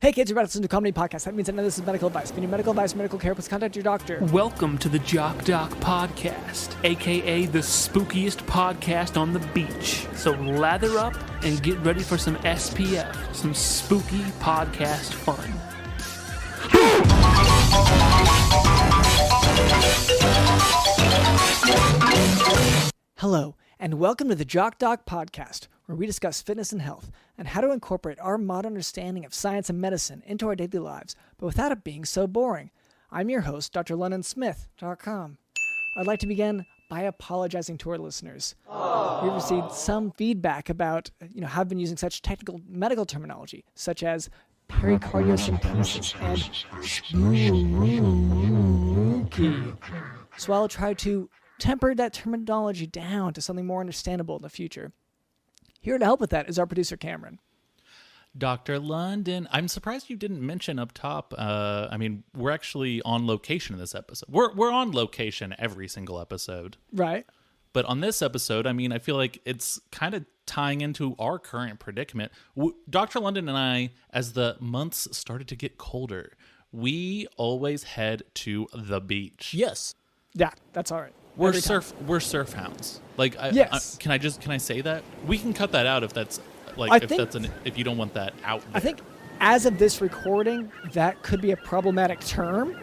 Hey kids, you're about to listen to a comedy podcast. That means I know this is medical advice. If you need medical advice, medical care, please contact your doctor. Welcome to the Jock Podcast, aka the spookiest podcast on the beach. So lather up and get ready for some SPF, some spooky podcast fun. Hello, and welcome to the Jock Podcast, where we discuss fitness and health and how to incorporate our modern understanding of science and medicine into our daily lives, but without it being so boring. I'm your host, Dr. LondonSmith.com. I'd like to begin by apologizing to our listeners. We've received some feedback about, how I've been using such technical medical terminology, such as pericardiocentesis and spooky. So I'll try to temper that terminology down to something more understandable in the future. Here to help with that is our producer, Cameron. Dr. London, I'm surprised you didn't mention up top. We're actually on location in this episode. We're on location every single episode. Right. But on this episode, I feel like it's kind of tying into our current predicament. Dr. London and I, as the months started to get colder, we always head to the beach. Yes. Yeah, that's all right. We're surf hounds. Yes. Can I say that? We can cut that out if that's if you don't want that out there. I think as of this recording, that could be a problematic term.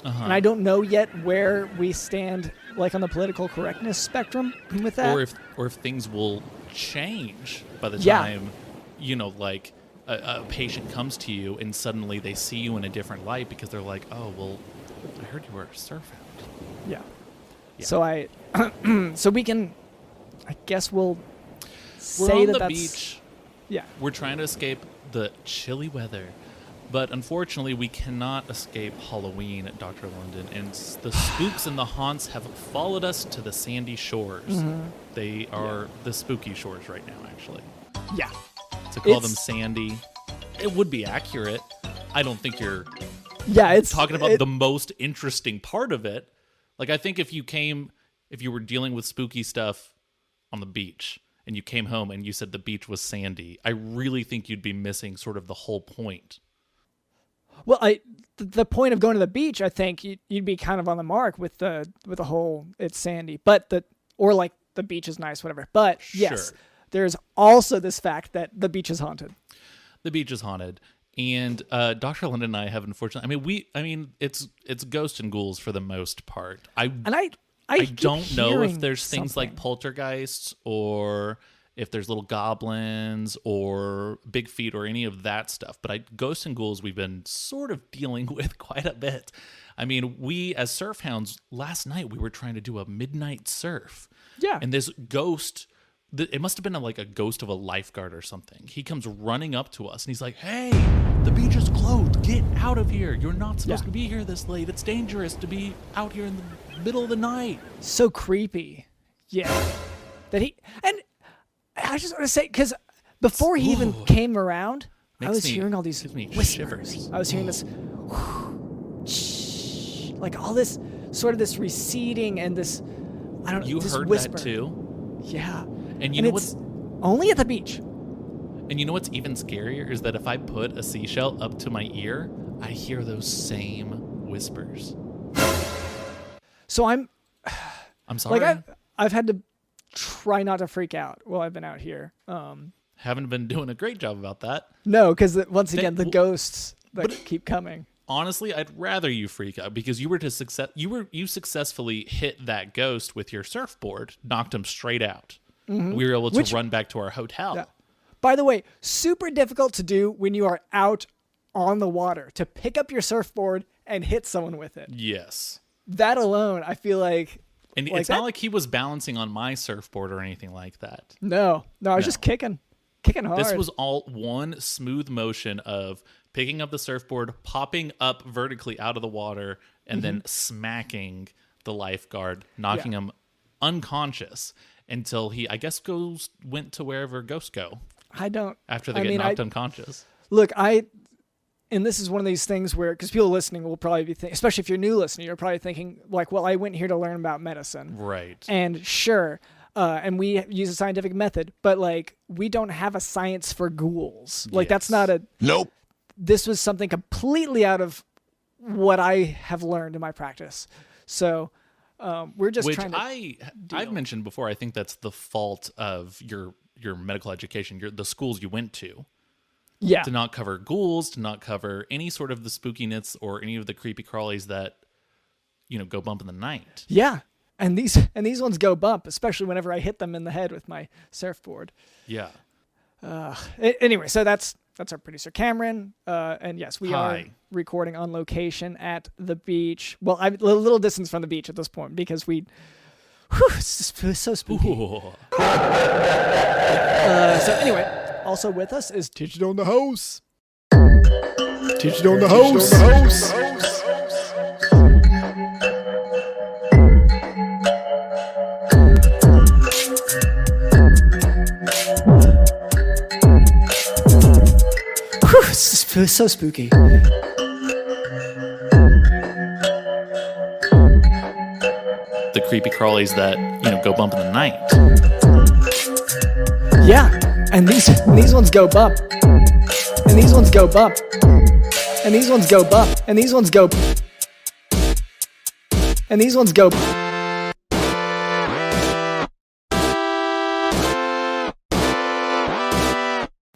And I don't know yet where we stand on the political correctness spectrum with that. Or if things will change by the time a patient comes to you and suddenly they see you in a different light because they're like, "Oh, well, I heard you were a surf hound." Yeah. Yeah. So we can, I guess we'll say we're on that the that's... beach. Yeah. We're trying to escape the chilly weather, but unfortunately we cannot escape Halloween, Dr. London, and the spooks and the haunts have followed us to the sandy shores. Mm-hmm. They are the spooky shores right now, actually. Yeah. To call them sandy, it would be accurate. I don't think you're talking about the most interesting part of it. I think if you were dealing with spooky stuff on the beach and you came home and you said the beach was sandy, I really think you'd be missing sort of the whole point. Well, the point of going to the beach, I think you'd be kind of on the mark with the whole it's sandy, but the beach is nice, whatever. But yes, there's also this fact that the beach is haunted. The beach is haunted. And Dr. London and I have unfortunately, it's ghosts and ghouls for the most part. I don't know if there's things like poltergeists or if there's little goblins or big feet or any of that stuff. But ghosts and ghouls we've been sort of dealing with quite a bit. We as surf hounds, last night we were trying to do a midnight surf. Yeah. And this ghost... It must have been a ghost of a lifeguard or something. He comes running up to us and he's like, "Hey, the beach is closed. Get out of here. You're not supposed to be here this late. It's dangerous to be out here in the middle of the night." So creepy. Yeah. And I just want to say, because before he even came around, I was hearing all these whispers. Shivers. I was hearing this, all this sort of this receding and this, I don't know, you this heard whisper. that too? Yeah. And you know what's only at the beach. And you know what's even scarier is that if I put a seashell up to my ear, I hear those same whispers. So I'm sorry. I've had to try not to freak out while I've been out here. Haven't been doing a great job about that. No, because once again, the ghosts that keep coming. Honestly, I'd rather you freak out because you successfully hit that ghost with your surfboard, knocked him straight out. Mm-hmm. We were able to run back to our hotel. Yeah. By the way, super difficult to do when you are out on the water, to pick up your surfboard and hit someone with it. Yes. That alone, I feel like... And it's not like he was balancing on my surfboard or anything like that. No, I was just kicking hard. This was all one smooth motion of picking up the surfboard, popping up vertically out of the water, and then smacking the lifeguard, knocking him unconscious until he, I guess, went to wherever ghosts go. After they get knocked unconscious. Look, and this is one of these things where, because people listening will probably be thinking, especially if you're new listening, you're probably thinking, well, I went here to learn about medicine. Right. And sure, and we use a scientific method, but we don't have a science for ghouls. That's not a... Nope. this was something completely out of what I have learned in my practice. So we're just trying to I've mentioned before, I think that's the fault of your medical education, the schools you went to. Yeah. To not cover ghouls, to not cover any sort of the spookiness or any of the creepy crawlies that, go bump in the night. Yeah. And these ones go bump, especially whenever I hit them in the head with my surfboard. Yeah. Anyway, so that's our producer Cameron. And yes, we Hi. are recording on location at the beach. Well, I'm a little distance from the beach at this point because it's so spooky. So anyway, also with us is Teach It on the House. Teach It on the House. It's so spooky. The creepy crawlies that, go bump in the night. Yeah, and these ones go bump. And these ones go bump. And these ones go bump. And these ones go. And these ones go.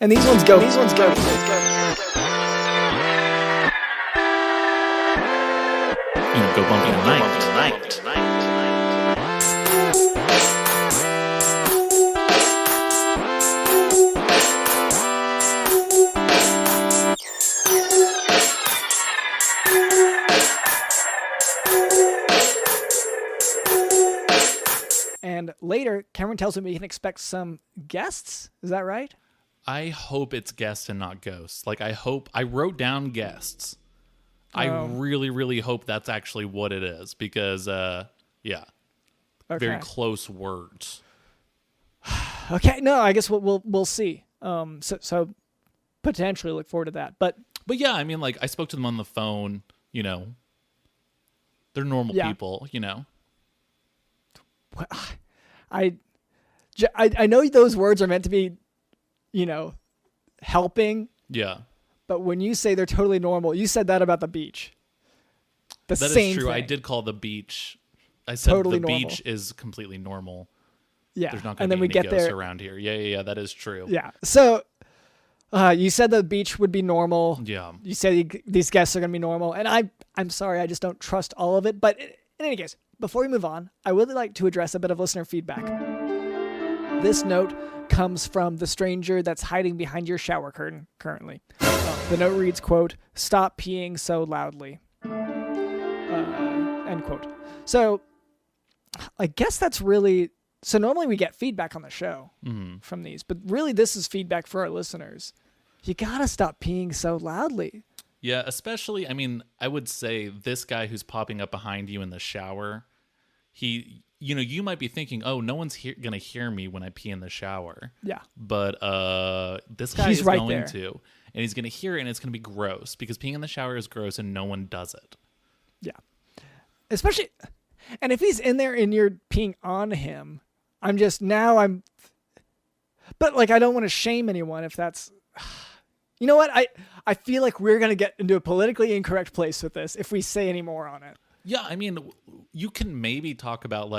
And these ones go. These ones go. Go bump in the night. And later, Cameron tells me we can expect some guests. Is that right? I hope it's guests and not ghosts. I wrote down guests. I really, really hope that's actually what it is because, Okay. Very close words. Okay, no, I guess we'll see. So potentially look forward to that. But yeah, I mean, I spoke to them on the phone. They're normal people. I know those words are meant to be, helping. Yeah. But when you say they're totally normal, you said that about the beach. That is true. Thing. I did call the beach. I said totally the normal. Beach is completely normal. Yeah. There's not going to be any ghosts around here. Yeah. That is true. Yeah. So you said the beach would be normal. Yeah. You said these guests are going to be normal. And I'm sorry, I just don't trust all of it. But in any case, before we move on, I would like to address a bit of listener feedback. This note comes from the stranger that's hiding behind your shower curtain currently. The note reads, quote, "Stop peeing so loudly." End quote. So I guess that's really... So normally we get feedback on the show from these, but really this is feedback for our listeners. You gotta stop peeing so loudly. Yeah, especially, I would say this guy who's popping up behind you in the shower, you might be thinking, oh, no one's going to hear me when I pee in the shower. Yeah. But this guy is right going there. to, and he's going to hear it, and it's going to be gross because peeing in the shower is gross and no one does it. Yeah. Especially, and if he's in there and you're peeing on him, but I don't want to shame anyone if that's, you know what? I feel like we're going to get into a politically incorrect place with this if we say any more on it. Yeah, you can maybe talk about,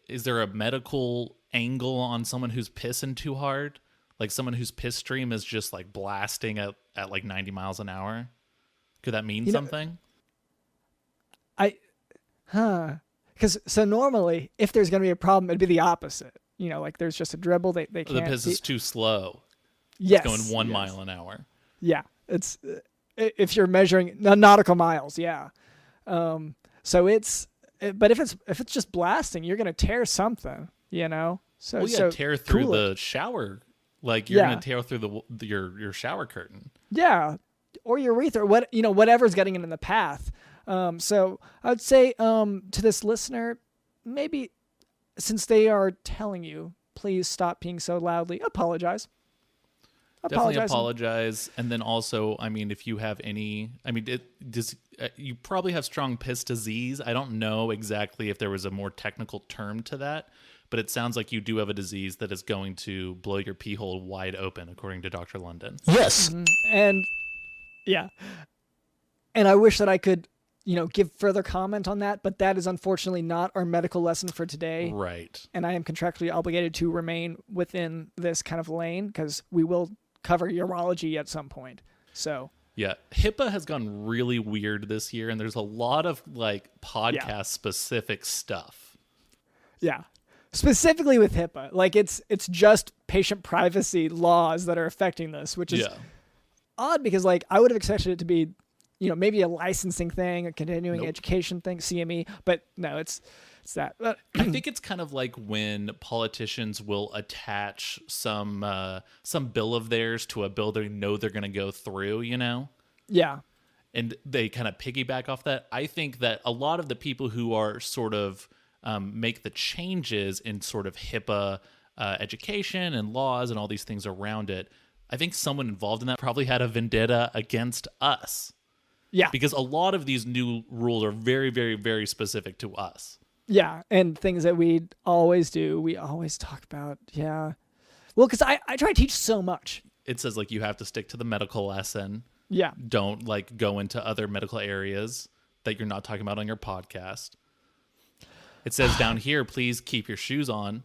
is there a medical angle on someone who's pissing too hard? Like someone whose piss stream is just, blasting at 90 miles an hour? Could that mean something? Because normally, if there's going to be a problem, it'd be the opposite. There's just a dribble. They can't... The piss is too slow. Yes. It's going 1 mile an hour. Yeah. It's... if you're measuring nautical miles, yeah. So but if it's just blasting, you're gonna tear something, So tear through the shower, you're gonna tear through your shower curtain. Yeah, or your urethra, whatever's getting in the path. So I'd say to this listener, maybe since they are telling you, please stop peeing so loudly, apologize. Definitely apologize. And then also, if you have any, you probably have strong piss disease. I don't know exactly if there was a more technical term to that, but it sounds like you do have a disease that is going to blow your pee hole wide open, according to Dr. London. Yes. Mm-hmm. And Yeah. And I wish that I could, give further comment on that, but that is unfortunately not our medical lesson for today. Right. And I am contractually obligated to remain within this kind of lane because we will cover urology at some point. So... Yeah, HIPAA has gone really weird this year, and there's a lot of podcast-specific stuff. Yeah, specifically with HIPAA, it's just patient privacy laws that are affecting this, which is odd because I would have expected it to be, maybe a licensing thing, a continuing education thing, CME, but no, it's that. I think it's kind of like when politicians will attach some bill of theirs to a bill they know they're going to go through, Yeah. And they kind of piggyback off that. I think that a lot of the people who are sort of make the changes in sort of HIPAA education and laws and all these things around it, I think someone involved in that probably had a vendetta against us. Yeah. Because a lot of these new rules are very, very, very specific to us. Yeah, and things that we always do, we always talk about, yeah. Well, because I try to teach so much. It says, you have to stick to the medical lesson. Yeah. Don't, go into other medical areas that you're not talking about on your podcast. It says down here, please keep your shoes on.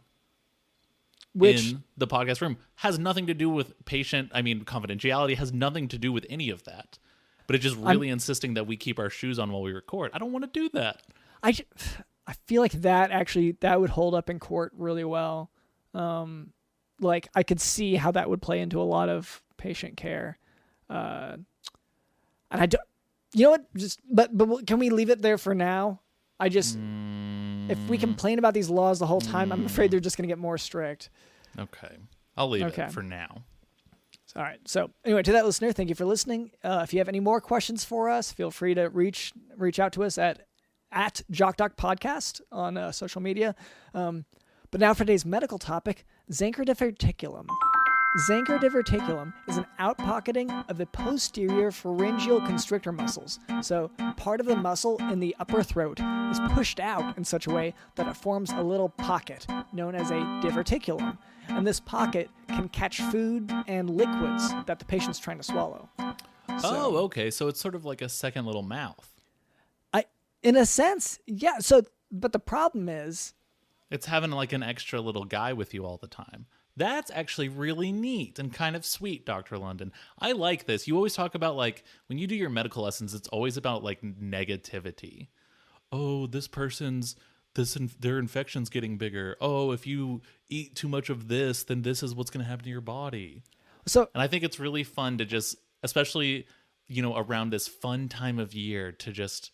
Which, in the podcast room. Has nothing to do with confidentiality, has nothing to do with any of that. But it's just really insisting that we keep our shoes on while we record. I don't want to do that. I feel like that would hold up in court really well. I could see how that would play into a lot of patient care. And I don't, but can we leave it there for now? If we complain about these laws the whole time, I'm afraid they're just going to get more strict. Okay. I'll leave it for now. All right. So anyway, to that listener, thank you for listening. If you have any more questions for us, feel free to reach out to us at Jock Podcast on social media. But now for today's medical topic, Zenker Diverticulum. Zenker Diverticulum is an outpocketing of the posterior pharyngeal constrictor muscles. So part of the muscle in the upper throat is pushed out in such a way that it forms a little pocket known as a diverticulum. And this pocket can catch food and liquids that the patient's trying to swallow. Okay. So it's sort of like a second little mouth. In a sense, yeah. But the problem is... It's having an extra little guy with you all the time. That's actually really neat and kind of sweet, Dr. London. I like this. You always talk about, when you do your medical lessons, it's always about, negativity. Oh, their infection's getting bigger. Oh, if you eat too much of this, then this is what's going to happen to your body. And I think it's really fun to just, especially, around this fun time of year, to just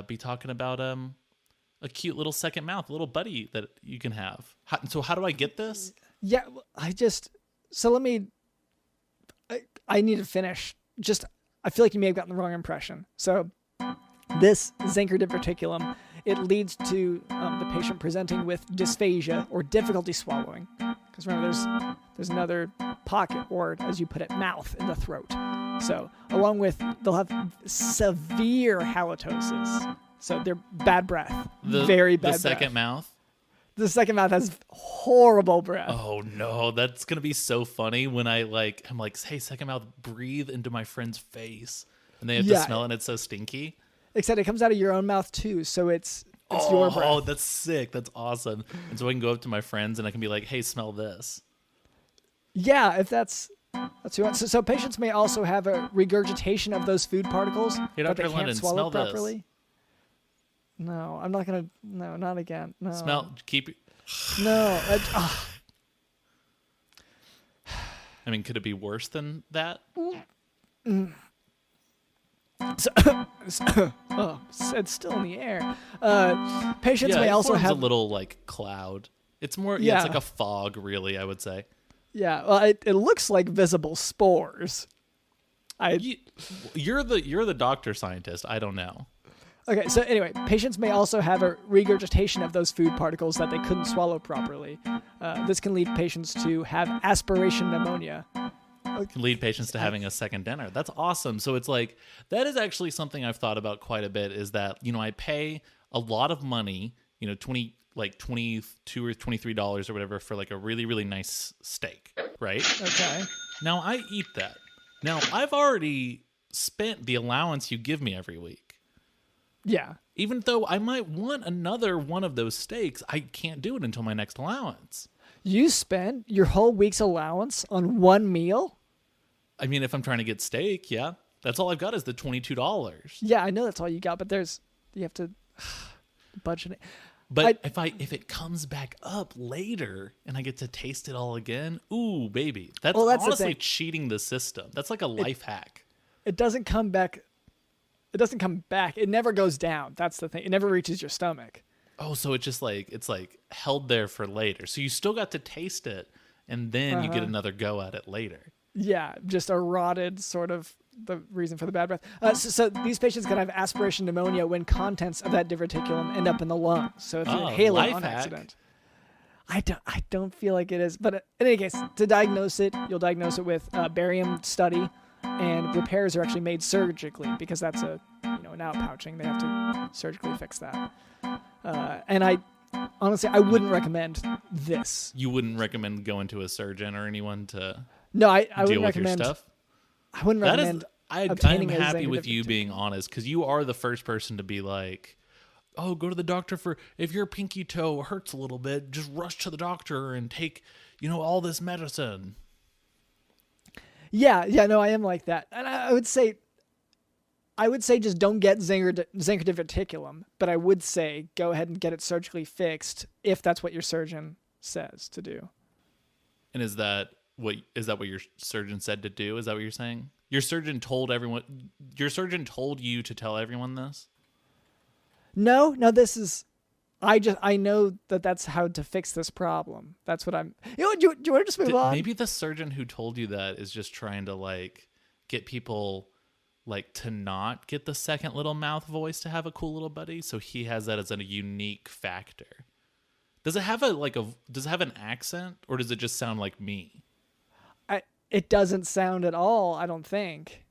be talking about a cute little second mouth, a little buddy that you can have. So how do I get this? Yeah, let me, I need to finish. I feel like you may have gotten the wrong impression. So this Zenker Diverticulum, it leads to the patient presenting with dysphagia or difficulty swallowing. Because remember, there's another pocket, or as you put it, mouth in the throat. So along with, they'll have severe halitosis. So they're bad breath, very bad breath. The second mouth? The second mouth has horrible breath. Oh no, that's gonna be so funny when I'm like, hey, second mouth, breathe into my friend's face, and they have to smell it, and it's so stinky. Except it comes out of your own mouth too, so it's your breath. Oh, that's sick. That's awesome. And so I can go up to my friends and I can be like, hey, smell this. Yeah, if that's what you want. So patients may also have a regurgitation of those food particles that they can't swallow properly. This. No, I'm not gonna. No, not again. No. Smell. Keep. No. Could it be worse than that? It's still in the air. Patients may also have a little cloud. It's more. Yeah, it's like a fog, really. I would say. Yeah. Well, it looks like visible spores. You're the doctor scientist. I don't know. Okay, so anyway, patients may also have a regurgitation of those food particles that they couldn't swallow properly. This can lead patients to have aspiration pneumonia. Can lead patients to having a second dinner. That's awesome. So it's that is actually something I've thought about quite a bit, is that, I pay a lot of money, $22 or $23 or whatever for a really, really nice steak, right? Okay. Now I eat that. Now I've already spent the allowance you give me every week. Yeah. Even though I might want another one of those steaks, I can't do it until my next allowance. You spent your whole week's allowance on one meal? I mean, if I'm trying to get steak, yeah. That's all I've got is the $22. Yeah, I know that's all you got, but you have to budget it. But if it comes back up later and I get to taste it all again, ooh, baby. That's honestly cheating the system. That's like a life hack. It doesn't come back. It doesn't come back. It never goes down. That's the thing. It never reaches your stomach. Oh, so it's just it's held there for later. So you still got to taste it, and then you get another go at it later. Yeah, just a rotted sort of the reason for the bad breath. So these patients can have aspiration pneumonia when contents of that diverticulum end up in the lungs. So if you're inhaling on accident. I don't feel like it is. But in any case, to diagnose it, you'll diagnose it with a barium study, and repairs are actually made surgically because that's an outpouching. They have to surgically fix that. And I honestly, I wouldn't recommend this. You wouldn't recommend going to a surgeon or anyone to I deal wouldn't with recommend, your stuff? I wouldn't recommend I'm happy with you being honest, because you are the first person to be like, oh, go to the doctor if your pinky toe hurts a little bit, just rush to the doctor and take, all this medicine. Yeah, no, I am like that. And I would say just don't get Zenker Diverticulum, but I would say go ahead and get it surgically fixed if that's what your surgeon says to do. And is that what your surgeon said to do? Is that what you're saying? Your surgeon told you to tell everyone this? No, this is I know that's how to fix this problem. That's what I'm. Do you want to just move on? Maybe the surgeon who told you that is just trying to get people to not get the second little mouth voice to have a cool little buddy. So he has that as a unique factor. Does it have does it have an accent, or does it just sound like me? It doesn't sound at all. I don't think.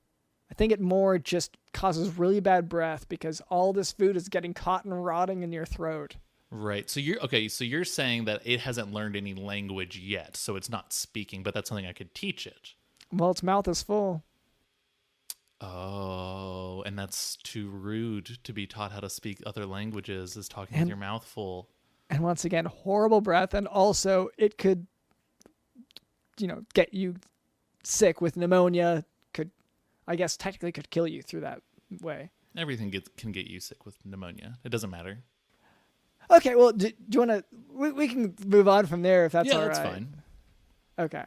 I think it more just causes really bad breath because all this food is getting caught and rotting in your throat. Right. So you're saying that it hasn't learned any language yet, so it's not speaking, but that's something I could teach it. Well, its mouth is full. Oh, and that's too rude to be taught how to speak other languages, is talking with your mouth full. And once again, horrible breath, and also it could, get you sick with pneumonia. I guess technically could kill you through that way. Everything can get you sick with pneumonia. It doesn't matter. Okay, well, do you want to... We can move on from there if that's all right. Yeah, that's fine. Okay.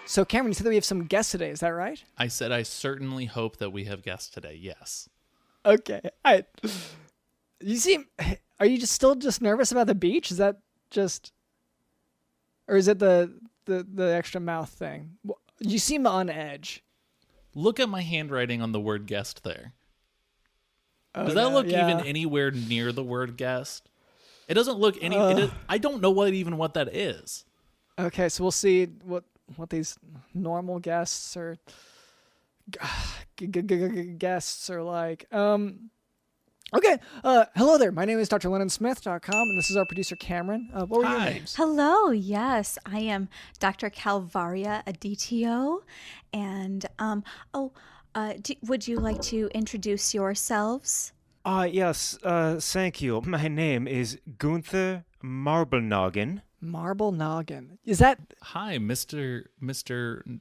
So Cameron, you said that we have some guests today. Is that right? I said I certainly hope that we have guests today. Yes. Okay. Are you still nervous about the beach? Is that just, or is it the extra mouth thing? You seem on edge. Look at my handwriting on the word guest there. Does that look even anywhere near the word guest? It doesn't look any. I don't know what that is. Okay, so we'll see what these normal guests or guests are like. Okay. Hello there. My name is Dr. LennonSmith.com, and this is our producer, Cameron. What were your names? Hello. Yes, I am Dr. Calvaria Aditio. And, would you like to introduce yourselves? Yes. Thank you. My name is Gunther Marblenoggin. Marble Noggin. Is that... Hi, Mr.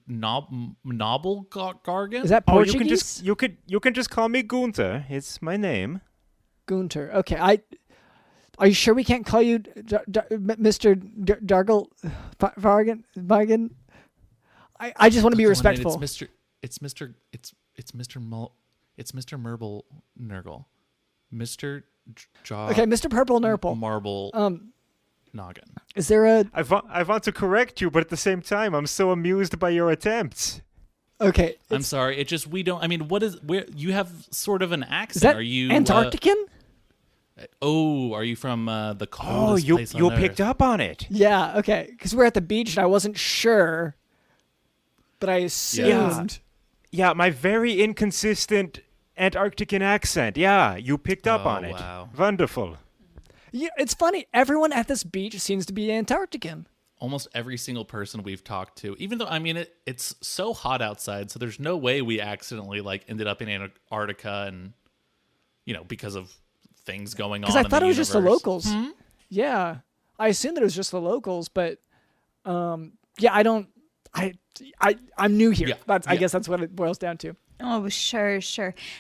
Nobblegargan? Is that Portuguese? You can just call me Gunther. It's my name. Gunter. Okay. Are you sure we can't call you Mr. Dargle Vargan? I just want to be respectful. It's Mr. Merble Nurgle. Mr. Jock. Okay, Mr. Purple Nurple. Marble. Noggin. Is there a... I want to correct you, but at the same time, I'm so amused by your attempts. Okay. I'm sorry. It just, we don't... I mean, where you have sort of an accent. Is that Are you... Antarctican? Oh, are you from the Oh, coldest place on you Earth? picked up on it. Yeah, okay. Because we're at the beach and I wasn't sure, but I assumed. Yeah, my very inconsistent Antarctican accent. Yeah, you picked up on it. Wow. Wonderful. Yeah, it's funny. Everyone at this beach seems to be Antarctican. Almost every single person we've talked to, even though, I mean, it's so hot outside, so there's no way we accidentally, like, ended up in Antarctica and, you know, because of things going on Because I in thought the it was just the universe. locals. Yeah. I assumed that it was just the locals, but yeah, I'm new here. Yeah. I guess that's what it boils down to. Oh, sure.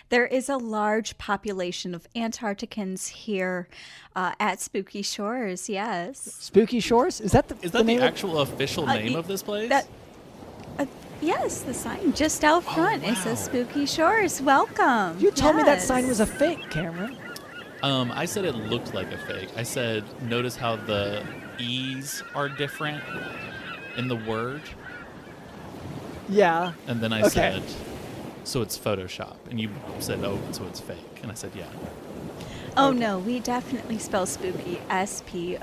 There is a large population of Antarcticans here at Spooky Shores, yes. Spooky Shores? Is that the name of actual official name of this place? Yes, the sign just out front. It says Spooky Shores. Welcome. You told me that Yes. sign was a fake, Cameron. I said it looked like a fake. I said, notice how the E's are different in the word? Yeah. And then I Okay. said, so it's Photoshop. And you said, oh, so it's fake. And I said, yeah. Oh, no, we definitely spell spooky Spookee.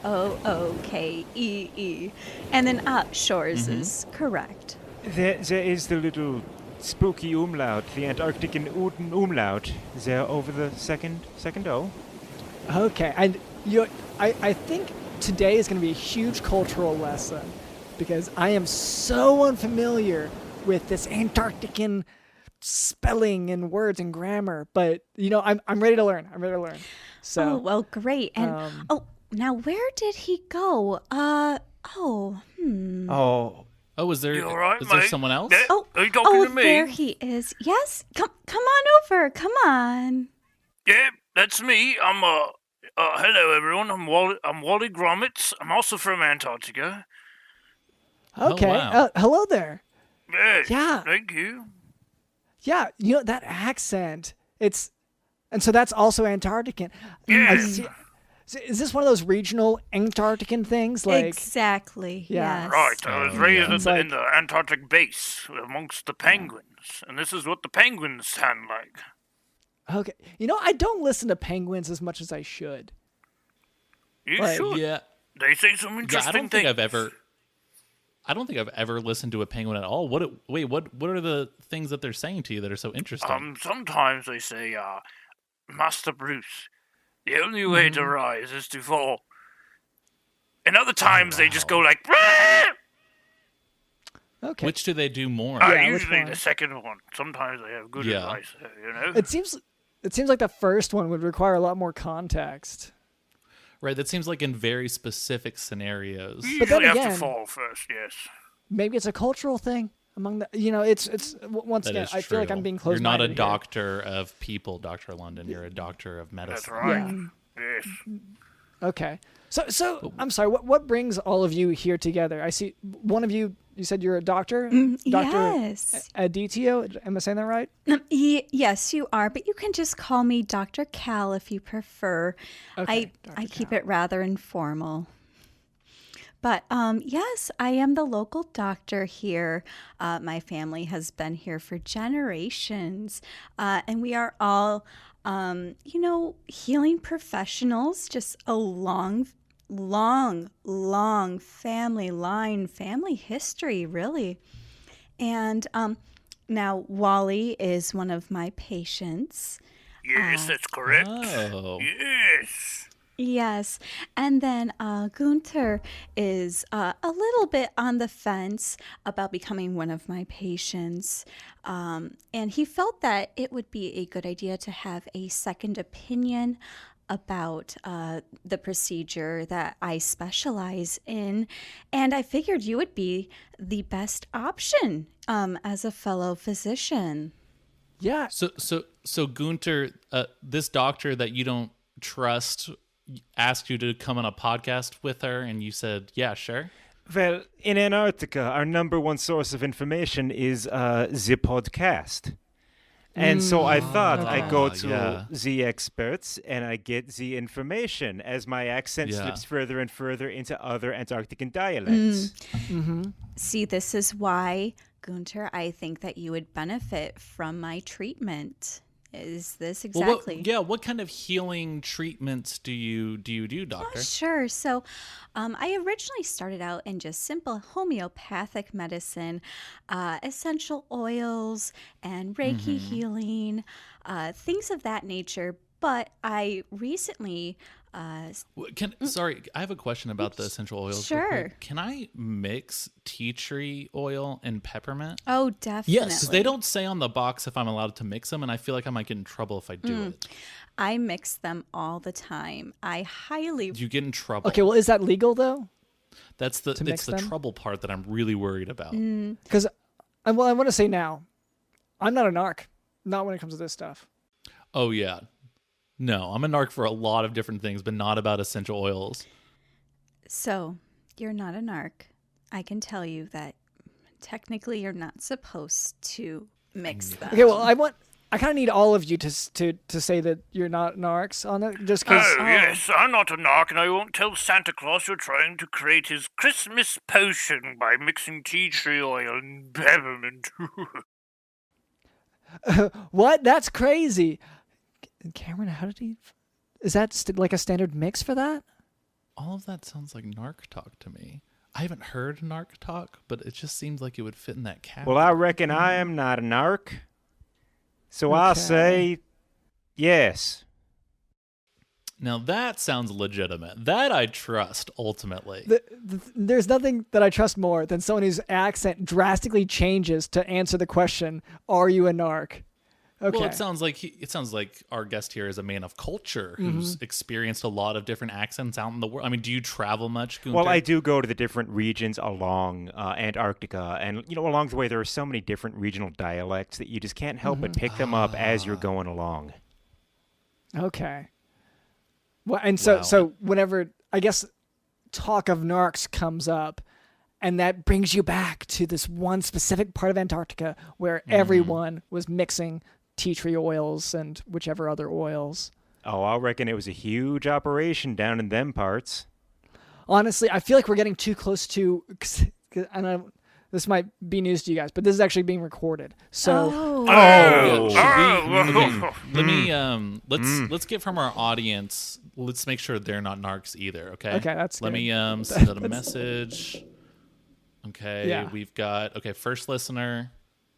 And then Shores is correct. There is the little spooky umlaut, the Antarctican umlaut. There over the second O. Okay. I think today is going to be a huge cultural lesson because I am so unfamiliar with this Antarctican spelling and words and grammar, but I'm ready to learn. So Oh, well, great. And now where did he go? Oh, Oh, is there, You all right, is there mate? someone else? Yeah? Oh, Are you talking to me? there he is. Yes, come on over. Come on. Yeah, that's me. I'm hello everyone. I'm Wally Grommets. I'm also from Antarctica. okay. wow. Hello there. Yeah. Yeah. Thank you. Yeah, that accent. And so that's also Antarctican. Yeah. I see. So is this one of those regional Antarctican things? Like, Exactly. Yeah. Yes. Right. I was raised It's in the Antarctic base amongst the penguins, and this is what the penguins sound like. okay, I don't listen to penguins as much as I should. You Right. should. Yeah. They say some Yeah, interesting I don't things. think I've ever listened to a penguin at all. What are the things that they're saying to you that are so interesting? Sometimes they say, Master Bruce, the only way to rise is to fall. And other times they just go like, "Rah!" Okay. Which do they do more? Yeah, which usually one? the second one. Sometimes they have good Yeah. advice, you know? It seems like the first one would require a lot more context. Right, that seems like in very specific scenarios. You But then usually have again- to fall first, yes. Maybe it's a cultural thing among the. It's once That again. is I feel like true. I'm being You're closed. not a doctor of people, Dr. London. You're a doctor of That's medicine. right. Yes. Okay. So I'm sorry. What brings all of you here together? I see one of you. You said you're a doctor. Yes. Aditio. Am I saying that right? Yes, you are, but you can just call me Dr. Cal if you prefer. Okay, I Dr. keep Cal. it rather informal. But yes, I am the local doctor here. My family has been here for generations, and we are all, healing professionals. Just a long family history, really. And now Wally is one of my patients. Yes, that's correct. Oh. Yes. Yes. And then Gunther is a little bit on the fence about becoming one of my patients. And he felt that it would be a good idea to have a second opinion about the procedure that I specialize in. And I figured you would be the best option as a fellow physician. Yeah. So Gunter, this doctor that you don't trust asked you to come on a podcast with her, and you said, yeah, sure. well, in Antarctica, our number one source of information is the podcast. And so I thought I go to yeah. the experts and I get the information as my accent Yeah. slips further and further into other Antarctican dialects. See, this is why, Gunther, I think that you would benefit from my treatment. Is this exactly? What kind of healing treatments do you do, doctor? Oh, sure. So I originally started out in just simple homeopathic medicine, essential oils and Reiki healing, things of that nature. But I recently... Sorry, I have a question about the essential oils. Sure. Can I mix tea tree oil and peppermint? Oh, definitely. Yes, because they don't say on the box if I'm allowed to mix them, and I feel like I might get in trouble if I do it. I mix them all the time. I highly... You get in trouble. Okay, well, is that legal though? It's the trouble part that I'm really worried about. Because, I want to say now, I'm not a narc. Not when it comes to this stuff. Oh, yeah. No, I'm a narc for a lot of different things, but not about essential oils. So, you're not a narc. I can tell you that technically you're not supposed to mix them. Okay, well, I kind of need all of you to say that you're not narcs on it, just because. Oh, yes, I'm not a narc, and I won't tell Santa Claus you're trying to create his Christmas potion by mixing tea tree oil and peppermint. What? That's crazy. Cameron, how did he... Is that like a standard mix for that? All of that sounds like narc talk to me. I haven't heard narc talk, but it just seems like it would fit in that category. Well, I reckon I am not a narc. So I'll say yes. Now that sounds legitimate. That I trust, ultimately. There's nothing that I trust more than someone whose accent drastically changes to answer the question, are you a narc? Okay. Well, it sounds like our guest here is a man of culture who's experienced a lot of different accents out in the world. I mean, do you travel much, Gunther? Well, I do go to the different regions along Antarctica, and along the way there are so many different regional dialects that you just can't help but pick them up as you're going along. Okay. Well, and so whenever I guess talk of narcs comes up, and that brings you back to this one specific part of Antarctica where everyone was mixing tea tree oils and whichever other oils. Oh, I reckon it was a huge operation down in them parts. Honestly, I feel like we're getting too close to, and this might be news to you guys, but this is actually being recorded. So, let's get from our audience. Let's make sure they're not narcs either. Okay. Okay, that's Let good. me send out a message. Okay, Yeah. we've got first listener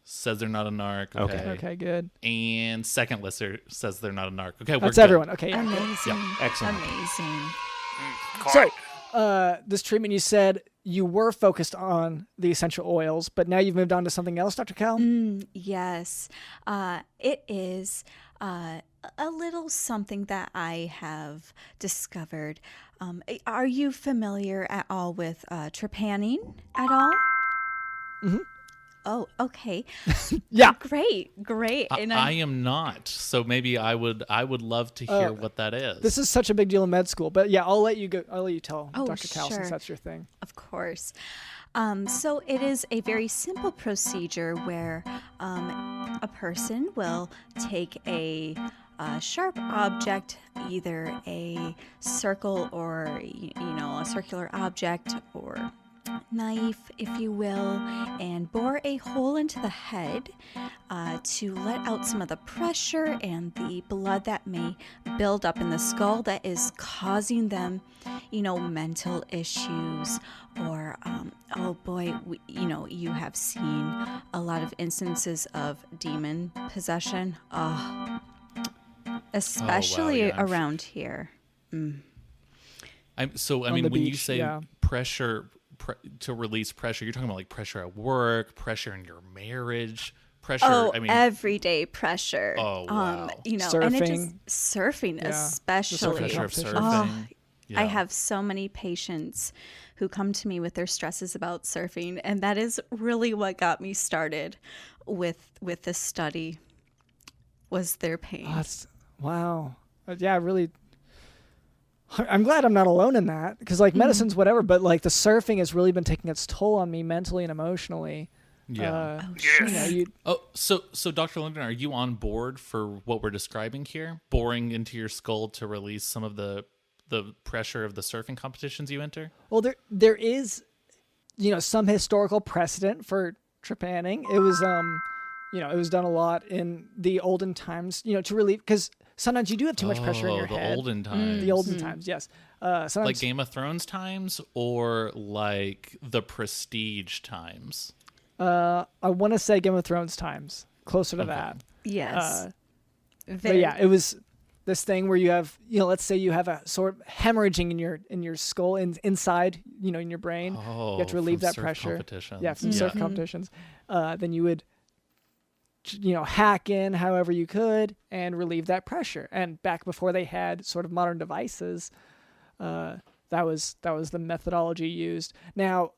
says they're not a narc. Okay, good. And second listener says they're not a narc. Okay, That's we're everyone. Okay, yeah. Amazing. Yeah. Excellent. Amazing. So, this treatment, you said you were focused on the essential oils, but now you've moved on to something else, Dr. Cal? Yes. It is a little something that I have discovered. Are you familiar at all with trepanning at all? Mm-hmm. Oh, okay. Yeah. Great. And I am not. So maybe I would love to hear what that is. This is such a big deal in med school, but yeah, I'll let you go. I'll let you tell Dr. Cal sure. since that's your thing. Of course. So it is a very simple procedure where a person will take a sharp object, either a circle or a circular object or knife, if you will, and bore a hole into the head to let out some of the pressure and the blood that may build up in the skull that is causing them, mental issues or, you have seen a lot of instances of demon possession, especially around here. On when the you beach, say yeah. pressure to release pressure, you're talking about like pressure at work, pressure in your marriage, pressure. Everyday pressure. Oh, wow. Surfing. And it just surfing, Yeah. especially. Pressure of competition. surfing. I have so many patients who come to me with their stresses about surfing, and that is really what got me started with this study. Was their pain. Wow. Yeah, really. I'm glad I'm not alone in that because medicine's whatever, but the surfing has really been taking its toll on me mentally and emotionally. Yeah. So Dr. Linden, are you on board for what we're describing here? Boring into your skull to release some of the pressure of the surfing competitions you enter? Well, there is, some historical precedent for trepanning. It was it was done a lot in the olden times, to relieve, because sometimes you do have too much pressure in your head. The olden times. The olden times, yes. Sometimes, like Game of Thrones times or like the Prestige times? I want to say Game of Thrones times, closer to that. Yes. But yeah, it was this thing where you have, let's say you have a sort of hemorrhaging in your skull inside, in your brain. You have to relieve that pressure. Yeah, from surf competitions. Then you would, hack in however you could and relieve that pressure. And back before they had sort of modern devices, that was the methodology used. Now,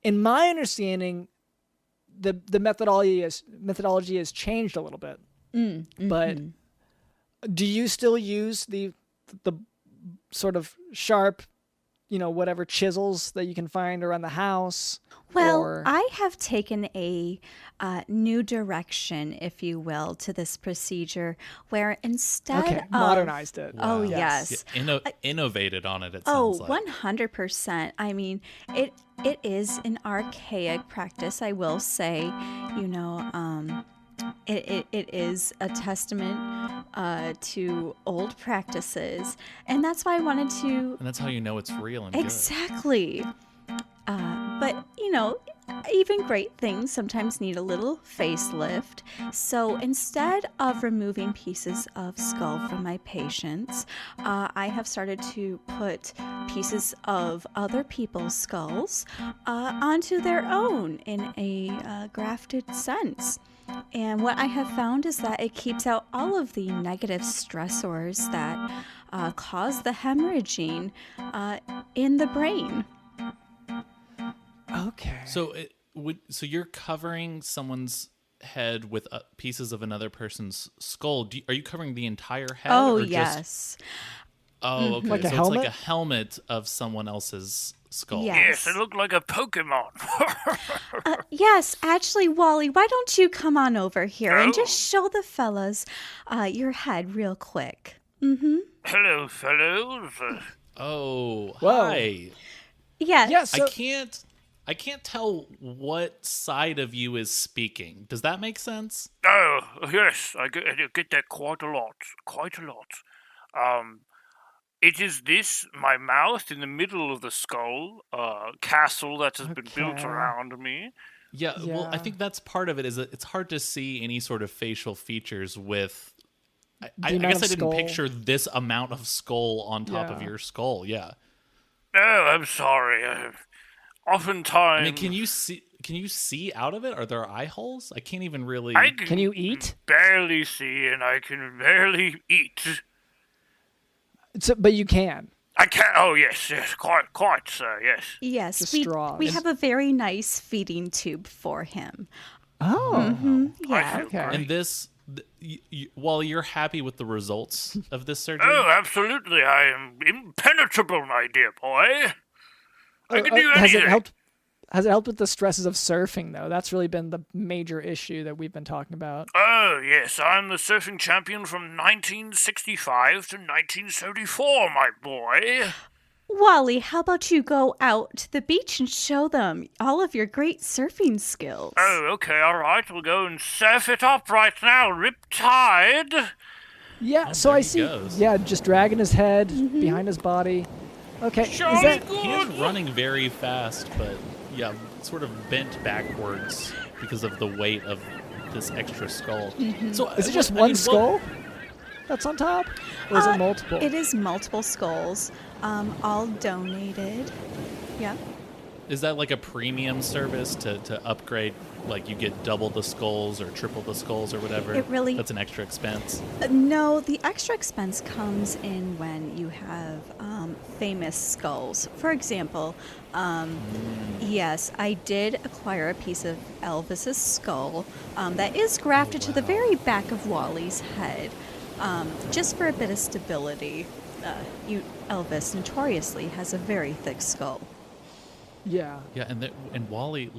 in my understanding, the methodology has changed a little bit. But do you still use the sort of sharp, whatever chisels that you can find around the house? Well, I have taken a new direction, if you will, to this procedure where instead of... modernized it. Wow. Oh, yes. Innovated on it sounds like. 100%. I mean, it is an archaic practice, I will say. It is a testament to old practices, and that's why I wanted to. And that's how you know it's real and exactly. But even great things sometimes need a little facelift. So instead of removing pieces of skull from my patients, I have started to put pieces of other people's skulls onto their own in a grafted sense. And what I have found is that it keeps out all of the negative stressors that cause the hemorrhaging in the brain. Okay. So you're covering someone's head with pieces of another person's skull. Are you covering the entire head? Oh, or yes. Oh, okay. Like so a helmet? It's like a helmet of someone else's skull. Yes. Yes, it looked like a Pokemon. Yes, actually, Wally, why don't you come on over here and just show the fellas your head real quick? Hello, fellows. Oh, Whoa. hi. Yes. Yeah, so, I can't tell what side of you is speaking. Does that make sense? Oh, yes, I get that quite a lot. It is this, my mouth in the middle of the skull, castle that has been built around me. Yeah, well, I think that's part of it, is that it's hard to see any sort of facial features with... I guess I didn't picture this amount of skull on top of your skull, yeah. Oh, I'm sorry. Oftentimes... I mean, can you see out of it? Are there eye holes? I can't even really... Can you eat? Barely see, and I can barely eat. But you can. I can. Oh yes, quite, sir. Yes. Yes, Just we straws. have a very nice feeding tube for him. Oh. Yeah. Okay. And this, while you're happy with the results of this surgery? Oh, absolutely. I am impenetrable, my dear boy. I can do anything. Has it helped with the stresses of surfing, though? That's really been the major issue that we've been talking about. Oh, yes. I'm the surfing champion from 1965 to 1974, my boy. Wally, how about you go out to the beach and show them all of your great surfing skills? Oh, okay, all right. We'll go and surf it up right now, riptide. Yeah, so I see. Yeah, just dragging his head behind his body. Okay. He is running very fast, but yeah, sort of bent backwards because of the weight of this extra skull. So is it just one skull that's on top, or is it multiple? It is multiple skulls, all donated. Yeah. Is that like a premium service to upgrade? Like you get double the skulls or triple the skulls or whatever? That's an extra expense? No, the extra expense comes in when you have famous skulls. For example, yes, I did acquire a piece of Elvis's skull that is grafted to the very back of Wally's head, just for a bit of stability. Elvis notoriously has a very thick skull. Yeah. Yeah, and Wally,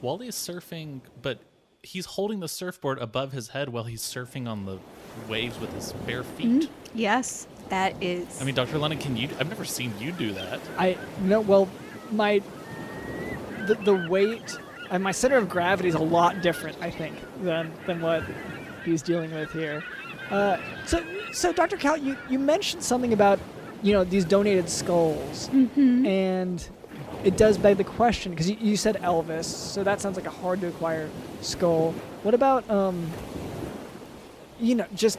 Wally is surfing, but he's holding the surfboard above his head while he's surfing on the waves with his bare feet. Yes, that is. I mean, Dr. Lennon, I've never seen you do that. The weight and my center of gravity is a lot different, I think, than what he's dealing with here. So Dr. Cal, you mentioned something about, these donated skulls, and it does beg the question, because you said Elvis, so that sounds like a hard to acquire skull. What about, just,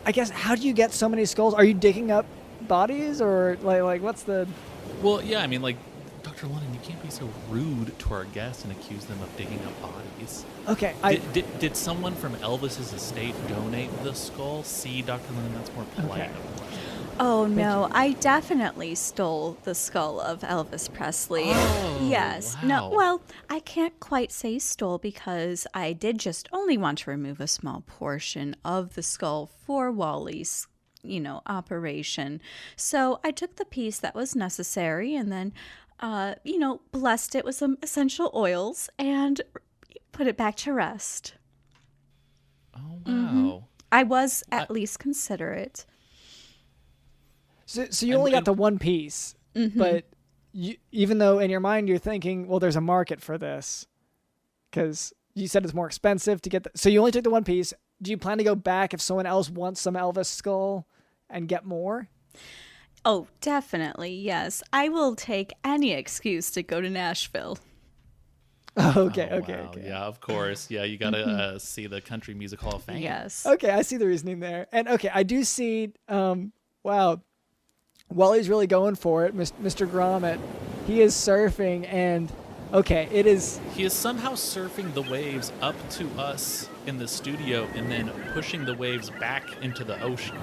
I guess, how do you get so many skulls? Are you digging up bodies, or like what's the... Well, yeah, I mean, like, Dr. London, you can't be so rude to our guests and accuse them of digging up bodies. Okay, Did someone from Elvis's estate donate the skull? See, Dr. London, that's more polite. Okay. Oh, no, I definitely stole the skull of Elvis Presley. Oh, yes. wow. No, well, I can't quite say stole because I did just only want to remove a small portion of the skull for Wally's, operation. So I took the piece that was necessary and then, blessed it with some essential oils and put it back to rest. Oh, wow. I was at least considerate. So you only got the one piece, but even though in your mind you're thinking, well, there's a market for this, because you said it's more expensive to get so you only took the one piece. Do you plan to go back if someone else wants some Elvis skull and get more? Oh, definitely, yes. I will take any excuse to go to Nashville. Okay. Wow. Yeah, of course. Yeah, you gotta see the Country Music Hall of Fame. Yes. Okay, I see the reasoning there. And okay, I do see, wow, Wally's really going for it, Mr. Gromit. He is surfing, and okay, it is... He is somehow surfing the waves up to us in the studio and then pushing the waves back into the ocean.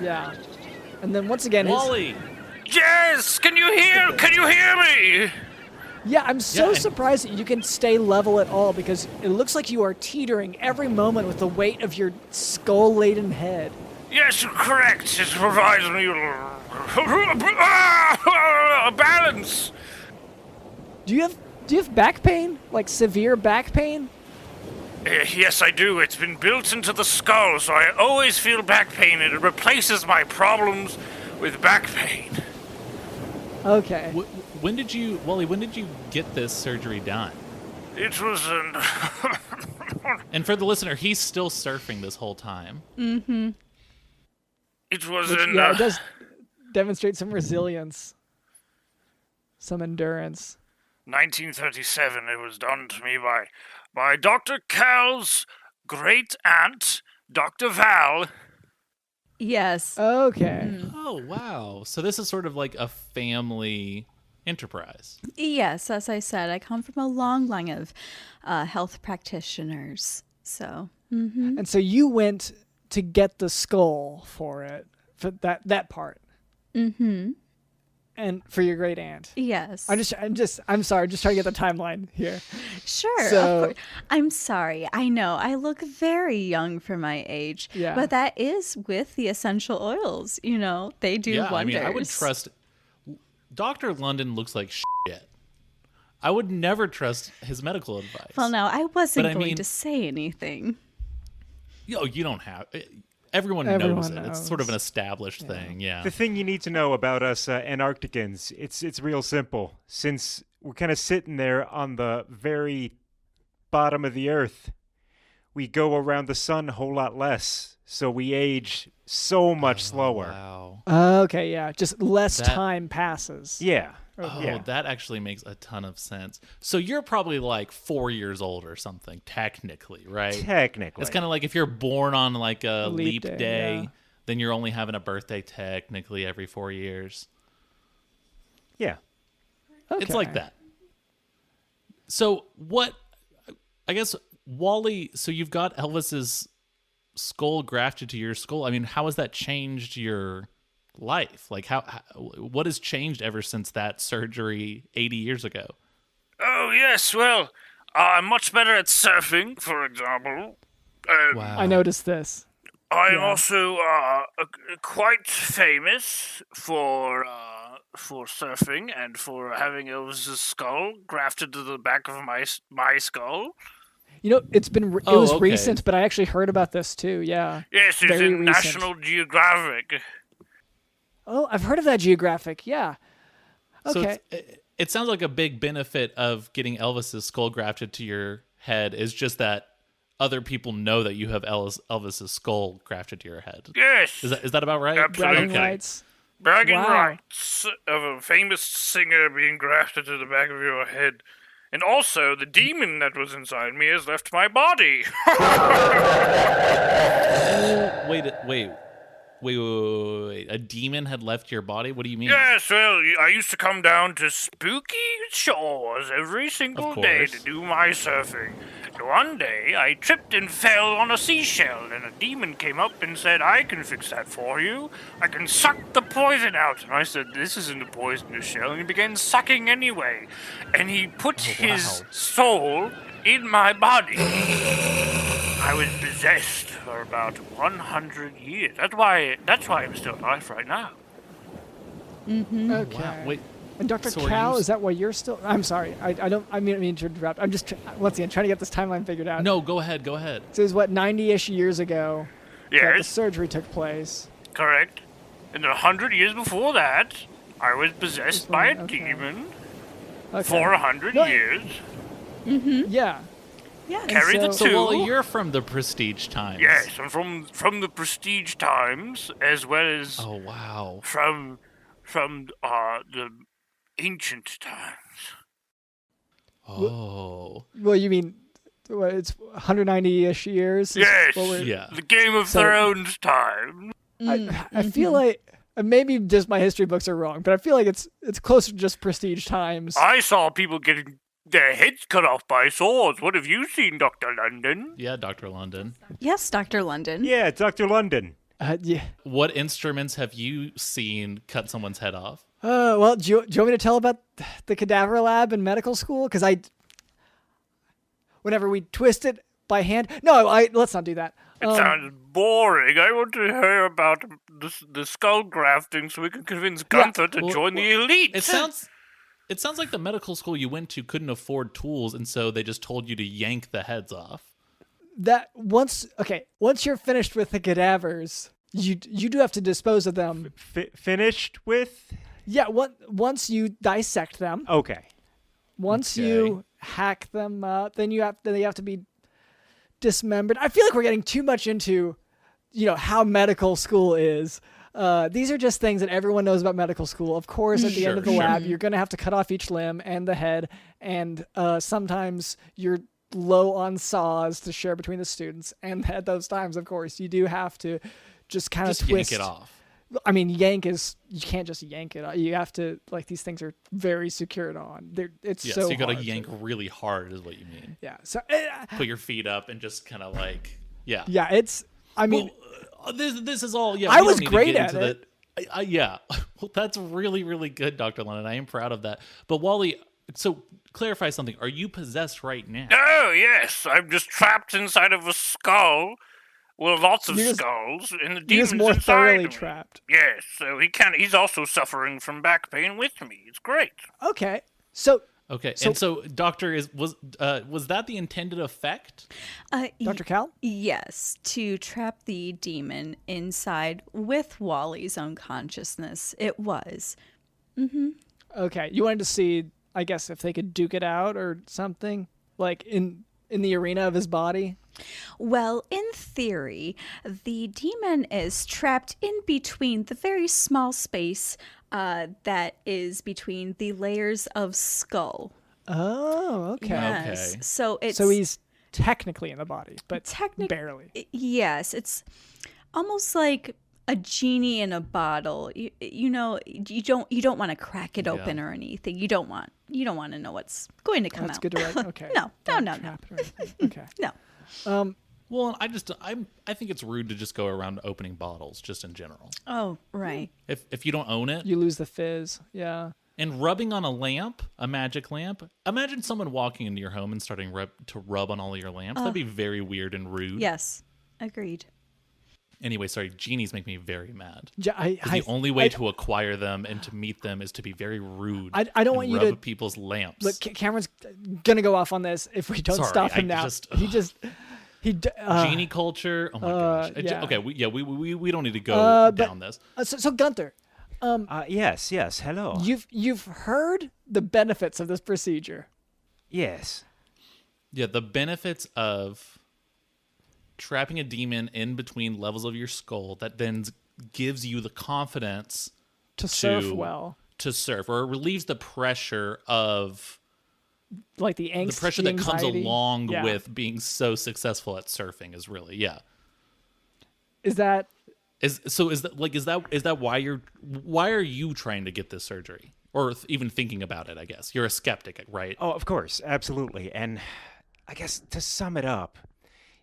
Yeah. And then once again, Wally! Yes! Can you hear me? Yeah, I'm so surprised that you can stay level at all, because it looks like you are teetering every moment with the weight of your skull-laden head. Yes, correct. It provides me a balance. Do you have back pain? Like severe back pain? Yes, I do. It's been built into the skull, so I always feel back pain, and it replaces my problems with back pain. Okay. When did you get this surgery done? It was an... And for the listener, he's still surfing this whole time. Mm-hmm. It was Which, in... yeah, it does demonstrate some resilience. Some endurance. 1937, it was done to me by Dr. Cal's great-aunt, Dr. Val. Yes. Okay. Oh, wow. So this is sort of like a family enterprise. Yes, as I said, I come from a long line of health practitioners. So. And so you went to get the skull for it, for that part. Mm-hmm. And for your great aunt. Yes. I'm sorry, just trying to get the timeline here. Sure. So, of course. I'm sorry. I know I look very young for my age. Yeah. But that is with the essential oils. They do wonders. I mean, I would trust. Dr. London looks like shit. I would never trust his medical advice. Well, no, I wasn't going to say anything. You don't have. Everyone knows it. It's sort of an established thing, yeah. The thing you need to know about us Antarcticans, it's real simple. Since we're kind of sitting there on the very bottom of the Earth, we go around the sun a whole lot less, so we age so much slower. Wow. Okay, yeah, just less time passes. Yeah. Oh, that actually makes a ton of sense. So you're probably like 4 years old or something, technically, right? Technically. It's kind of like if you're born on like a leap day, yeah. then you're only having a birthday technically every 4 years. Yeah. Okay. It's like that. So I guess, Wally, so you've got Elvis's skull grafted to your skull. I mean, how has that changed your life? Like what has changed ever since that surgery 80 years ago? Oh, yes, well, I'm much better at surfing, for example. Wow. I noticed this. I'm also quite famous for surfing and for having Elvis's skull grafted to the back of my skull. It was recent, but I actually heard about this too. Yeah. Yes, it's Very in recent. National Geographic. Oh, I've heard of that Geographic. Yeah. Okay. So it sounds like a big benefit of getting Elvis's skull grafted to your head is just that other people know that you have Elvis's skull grafted to your head. Yes. Is that about right? Absolutely. Bragging rights. Bragging Wow. rights of a famous singer being grafted to the back of your head. And also, the demon that was inside me has left my body. Wait. A demon had left your body? What do you mean? Yes, well, I used to come down to spooky shores every single day to do my surfing. And one day, I tripped and fell on a seashell, and a demon came up and said, I can fix that for you. I can suck the poison out. And I said, this isn't a poisonous shell. And he began sucking anyway. And he put his soul in my body. I was possessed for about 100 years. That's why I'm still alive right now. Mm-hmm. Okay. Wow. Wait. And Dr. So Cal, is that why you're still? I'm sorry. I mean to interrupt. I'm just once again trying to get this timeline figured out. No, go ahead. So it was what 90-ish years ago that the Yes, surgery took place. correct. And 100 years before that, I was possessed by a demon Okay. for 100 No. years. Yeah. Yeah. Carry the so- two. So, Wally, you're from the Prestige Times. Yes, I'm from the Prestige Times, as well as Oh, wow. from the ancient times. Oh. Well, you mean what, it's 190-ish years? is Yes, what we're- Yeah. the Game of So- Thrones time. I feel like maybe just my history books are wrong, but I feel like it's closer to just Prestige Times. I saw people getting their heads cut off by swords. What have you seen, Dr. London? Yeah, Dr. London. Yes, Dr. London. Yeah, Dr. London. Yeah. What instruments have you seen cut someone's head off? Well, do you want me to tell about the cadaver lab in medical school? Because whenever we twist it by hand. No, let's not do that. It sounds boring. I want to hear about the skull grafting so we can convince Gunther to join the elite. It sounds like the medical school you went to couldn't afford tools, and so they just told you to yank the heads off. That once you're finished with the cadavers, you do have to dispose of them. Finished with? Yeah, once you dissect them, Okay. once you hack them up, then they have to be dismembered. I feel like we're getting too much into, how medical school is. These are just things that everyone knows about medical school. Of course, at the end of the lab, you're going to have to cut off each limb and the head, and sometimes you're low on saws to share between the students. And at those times, of course, you do have to just kind of twist. Yank it off. I mean, you can't just yank it off. You have to, these things are very secured on. So you got to hard yank really hard is what you mean. Yeah. So Put your feet up and just kind of yeah. yeah, This is all. Yeah, I we was don't need to great get at into it. Yeah, well, that's really, really good, Dr. Lennon. I am proud of that. But Wally, so clarify something. Are you possessed right now? Oh, yes. I'm just trapped inside of a skull. Well, lots of You're just- skulls, and the you're demon's just more inside thoroughly me. trapped. Yes, so he's also suffering from back pain with me. It's great. Okay. So, Okay, and so Doctor was that the intended effect? Dr. Cal? Yes, to trap the demon inside with Wally's own consciousness. It was. Okay. You wanted to see, I guess, if they could duke it out or something, like in the arena of his body? Well, in theory, the demon is trapped in between the very small space that is between the layers of skull. Oh, okay. Yes. Okay. So he's technically in the body, but barely. Yes, it's almost like a genie in a bottle. You don't want to crack it open or anything. You don't want to know what's going to come That's out. good to write. Okay. No. Trap it or anything. Okay. No. Well, I think it's rude to just go around opening bottles, just in general. Oh, right. If you don't own it, You lose the fizz. Yeah. and rubbing on a magic lamp. Imagine someone walking into your home and starting to rub on all your lamps. That'd be very weird and rude. Yes. Agreed. Anyway, sorry, genies make me very mad. The The only way to acquire them and to meet them is to be very rude. I don't and want you rub to people's lamps. look. Cameron's gonna go off on this if we don't Sorry, stop him I now. just- Genie culture. Oh my gosh. yeah. Okay, we don't need to go down this. So Gunther, Yes, hello. You've heard the benefits of this procedure. Yes. Yeah, the benefits of trapping a demon in between levels of your skull that then gives you the confidence to surf well. To surf, or it relieves the pressure of like the angst, the pressure that comes along yeah. with being so successful at surfing is really Is that why are you trying to get this surgery, or even thinking about it? I guess you're a skeptic, right? Oh, of course, absolutely. And I guess to sum it up,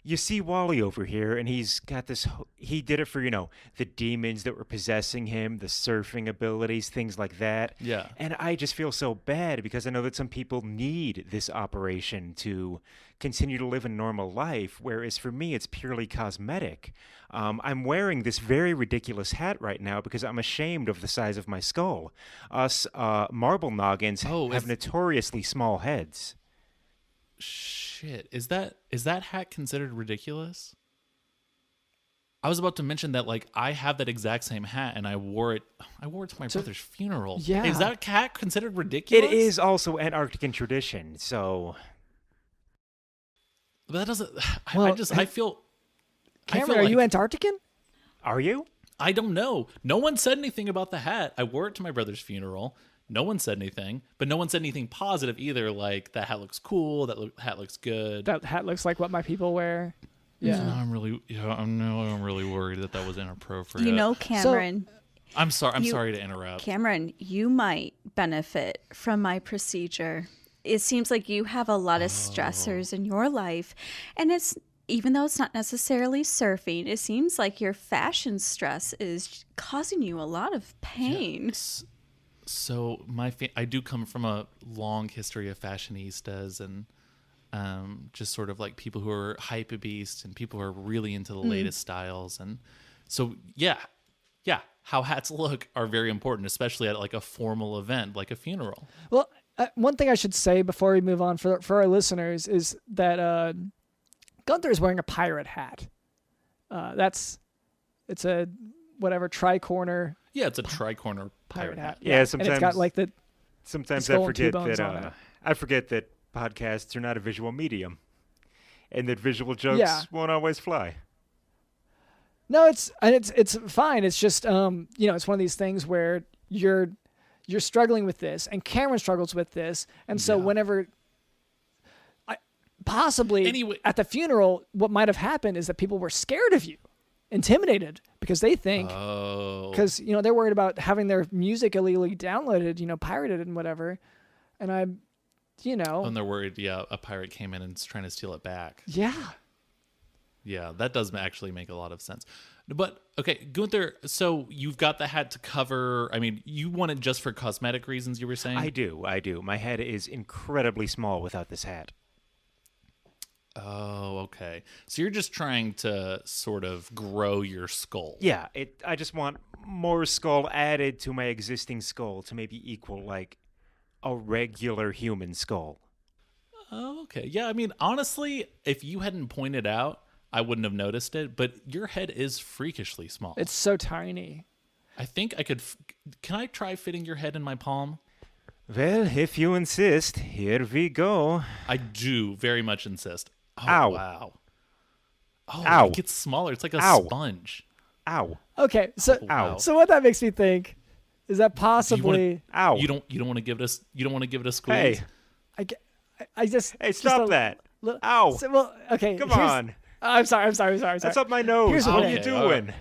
you see Wally over here, and he's got this. He did it for the demons that were possessing him, the surfing abilities, things like that. Yeah. And I just feel so bad because I know that some people need this operation to continue to live a normal life, whereas for me, it's purely cosmetic. I'm wearing this very ridiculous hat right now because I'm ashamed of the size of my skull. Us marble noggins have notoriously small heads. Shit, is that hat considered ridiculous? I was about to mention that, like, I have that exact same hat and I wore it to my brother's funeral. Yeah. Is that hat considered ridiculous? It is also Antarctican tradition, so. But that doesn't. Well, I feel. Cameron, are you Antarctican? Are you? I don't know. No one said anything about the hat. I wore it to my brother's funeral. No one said anything, but no one said anything positive either. Like, that hat looks cool. That hat looks good. That hat looks like what my people wear. Yeah. So I'm really worried that was inappropriate. Cameron. I'm sorry to interrupt. Cameron, you might benefit from my procedure. It seems like you have a lot of stressors in your life, and even though it's not necessarily surfing, it seems like your fashion stress is causing you a lot of pain. Yes. So I do come from a long history of fashionistas and just sort of like people who are hype beasts and people who are really into the latest styles. And so, yeah, how hats look are very important, especially at like a formal event, like a funeral. Well, one thing I should say before we move on for our listeners is that Gunther is wearing a pirate hat. It's a whatever tri-corner. Yeah, it's a tri-corner pirate hat. Yeah, sometimes and it's got like the. Sometimes I forget that podcasts are not a visual medium, and that visual jokes won't always fly. No, it's fine. It's just it's one of these things where you're struggling with this, and Cameron struggles with this, and so whenever. Possibly at the funeral, what might have happened is that people were scared of you, intimidated, because they think, because they're worried about having their music illegally downloaded, pirated and whatever, and and they're worried. Yeah, a pirate came in and is trying to steal it back. Yeah, that does actually make a lot of sense. But okay, Gunther, so you've got the hat to cover. I mean, you want it just for cosmetic reasons, you were saying? I do. My head is incredibly small without this hat. Oh, okay. So you're just trying to sort of grow your skull. Yeah, I just want more skull added to my existing skull to maybe equal like a regular human skull. Oh, okay. Yeah, I mean, honestly, if you hadn't pointed out, I wouldn't have noticed it, but your head is freakishly small. It's so tiny. I think I could... Can I try fitting your head in my palm? Well, if you insist, here we go. I do very much insist. Oh, ow. Wow. Oh, ow. It gets smaller. It's like a sponge. Ow. Okay, so so what that makes me think is that possibly you don't want to give it a squeeze. Hey. I just stop that. Ow. So, well, okay. Come on. I'm sorry. That's up my nose. Here's what are you doing?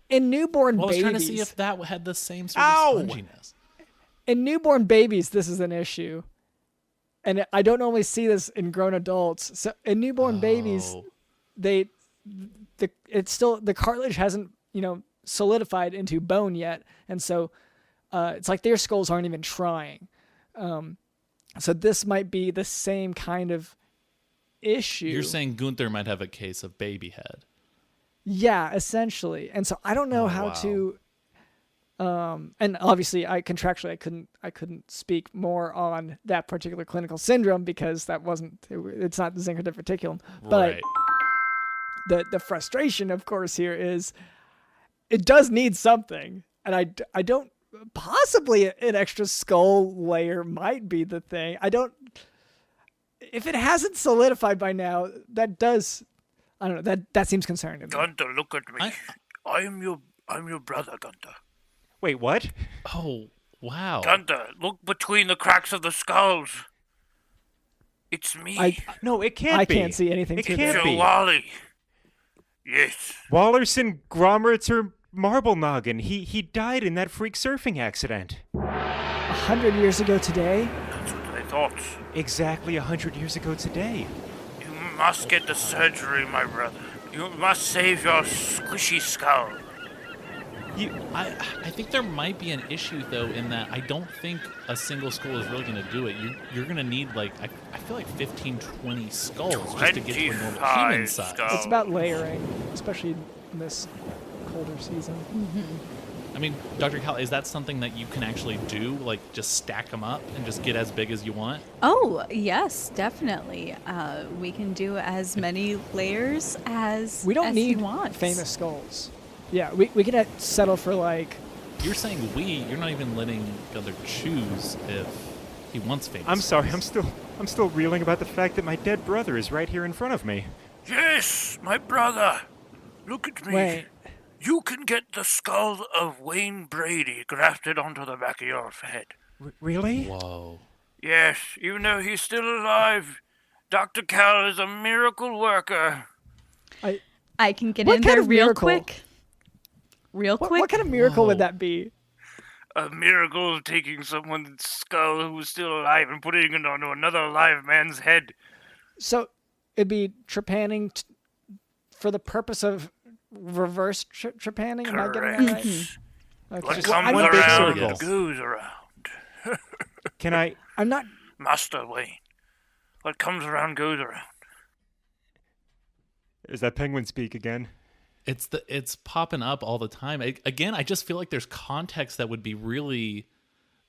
In newborn babies. I was trying to see if that had the same sort of sponginess. In newborn babies, this is an issue. And I don't normally see this in grown adults. So in newborn babies, the cartilage hasn't, solidified into bone yet. And so it's like their skulls aren't even trying. So this might be the same kind of issue. You're saying Gunther might have a case of baby head. Yeah, essentially. And so I don't know how to and obviously I couldn't speak more on that particular clinical syndrome because it's not the Zenker Diverticulum. But the frustration, of course, here is it does need something. And I don't possibly an extra skull layer might be the thing. If it hasn't solidified by now, that does, I don't know, that seems concerning to me. Gunther, look at me. I'm your brother, Gunther. Wait, what? Oh, wow. Gunther, look between the cracks of the skulls. It's me. No, it can't be. I can't see anything. It through can't this. be. Wally. Yes. Wallerson Gromertzer Marblenoggin. He died in that freak surfing accident. 100 years ago today? That's what I thought. Exactly 100 years ago today. You must get the surgery, my brother. You must save your squishy skull. I think there might be an issue, though, in that I don't think a single skull is really going to do it. You're going to need, like, I feel like 15, 20 skulls just to get to a normal human size. Skulls. It's about layering, especially in this colder season. I mean, Dr. Cal, is that something that you can actually do? Like, just stack them up and just get as big as you want? Oh, yes, definitely. We can do as many layers as We don't as need he wants. famous skulls. Yeah, we could settle for like. You're saying you're not even letting Gunther choose if he wants famous. I'm sorry, I'm still reeling about the fact that my dead brother is right here in front of me. Yes, my brother. Look at me. Wait. You can get the skull of Wayne Brady grafted onto the back of your head. Really? Whoa. Yes, even though he's still alive, Dr. Cal is a miracle worker. I can get What in kind there of real miracle? quick. What kind of miracle would that be? A miracle of taking someone's skull who was still alive and putting it onto another alive man's head. So it'd be trepanning for the purpose of reverse trepanning. Am I getting that right? What Okay. comes one big around circle. goes around. Can I? I'm not. Master Wayne. What comes around goes around. Is that penguin speak again? It's popping up all the time. Again, I just feel like there's context that would be really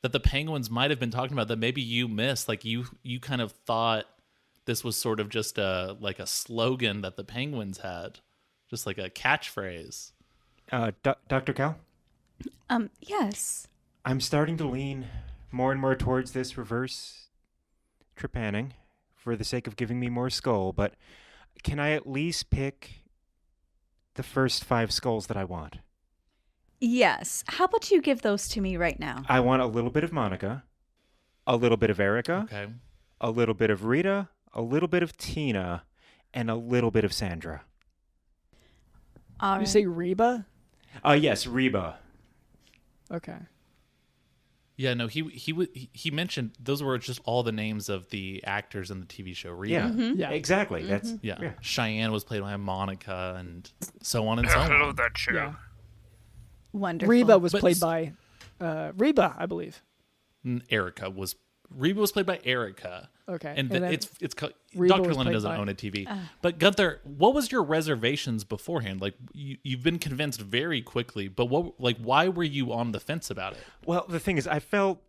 that the Penguins might have been talking about that maybe you missed. Like you kind of thought this was sort of just a slogan that the Penguins had, just like a catchphrase. Dr. Cal? Yes. I'm starting to lean more and more towards this reverse trepanning for the sake of giving me more skull, but can I at least pick the first 5 skulls that I want? Yes. How about you give those to me right now? I want a little bit of Monica, a little bit of Erica, Okay. a little bit of Rita, a little bit of Tina, and a little bit of Sandra. All You right. say Reba? Yes, Reba. Okay. Yeah, no, he mentioned those were just all the names of the actors in the TV show Reba. Yeah, Yeah. exactly. That's Yeah. Cheyenne was played by Monica and so on and so I on. love that show. Yeah. Wonderful. Reba was But played by Reba, I believe. And Reba was played by Erica. Okay. And, then it's called, Reba Dr. was London played doesn't by- own a TV. But Gunther, what was your reservations beforehand? Like you've been convinced very quickly, but why were you on the fence about it? Well, the thing is, I felt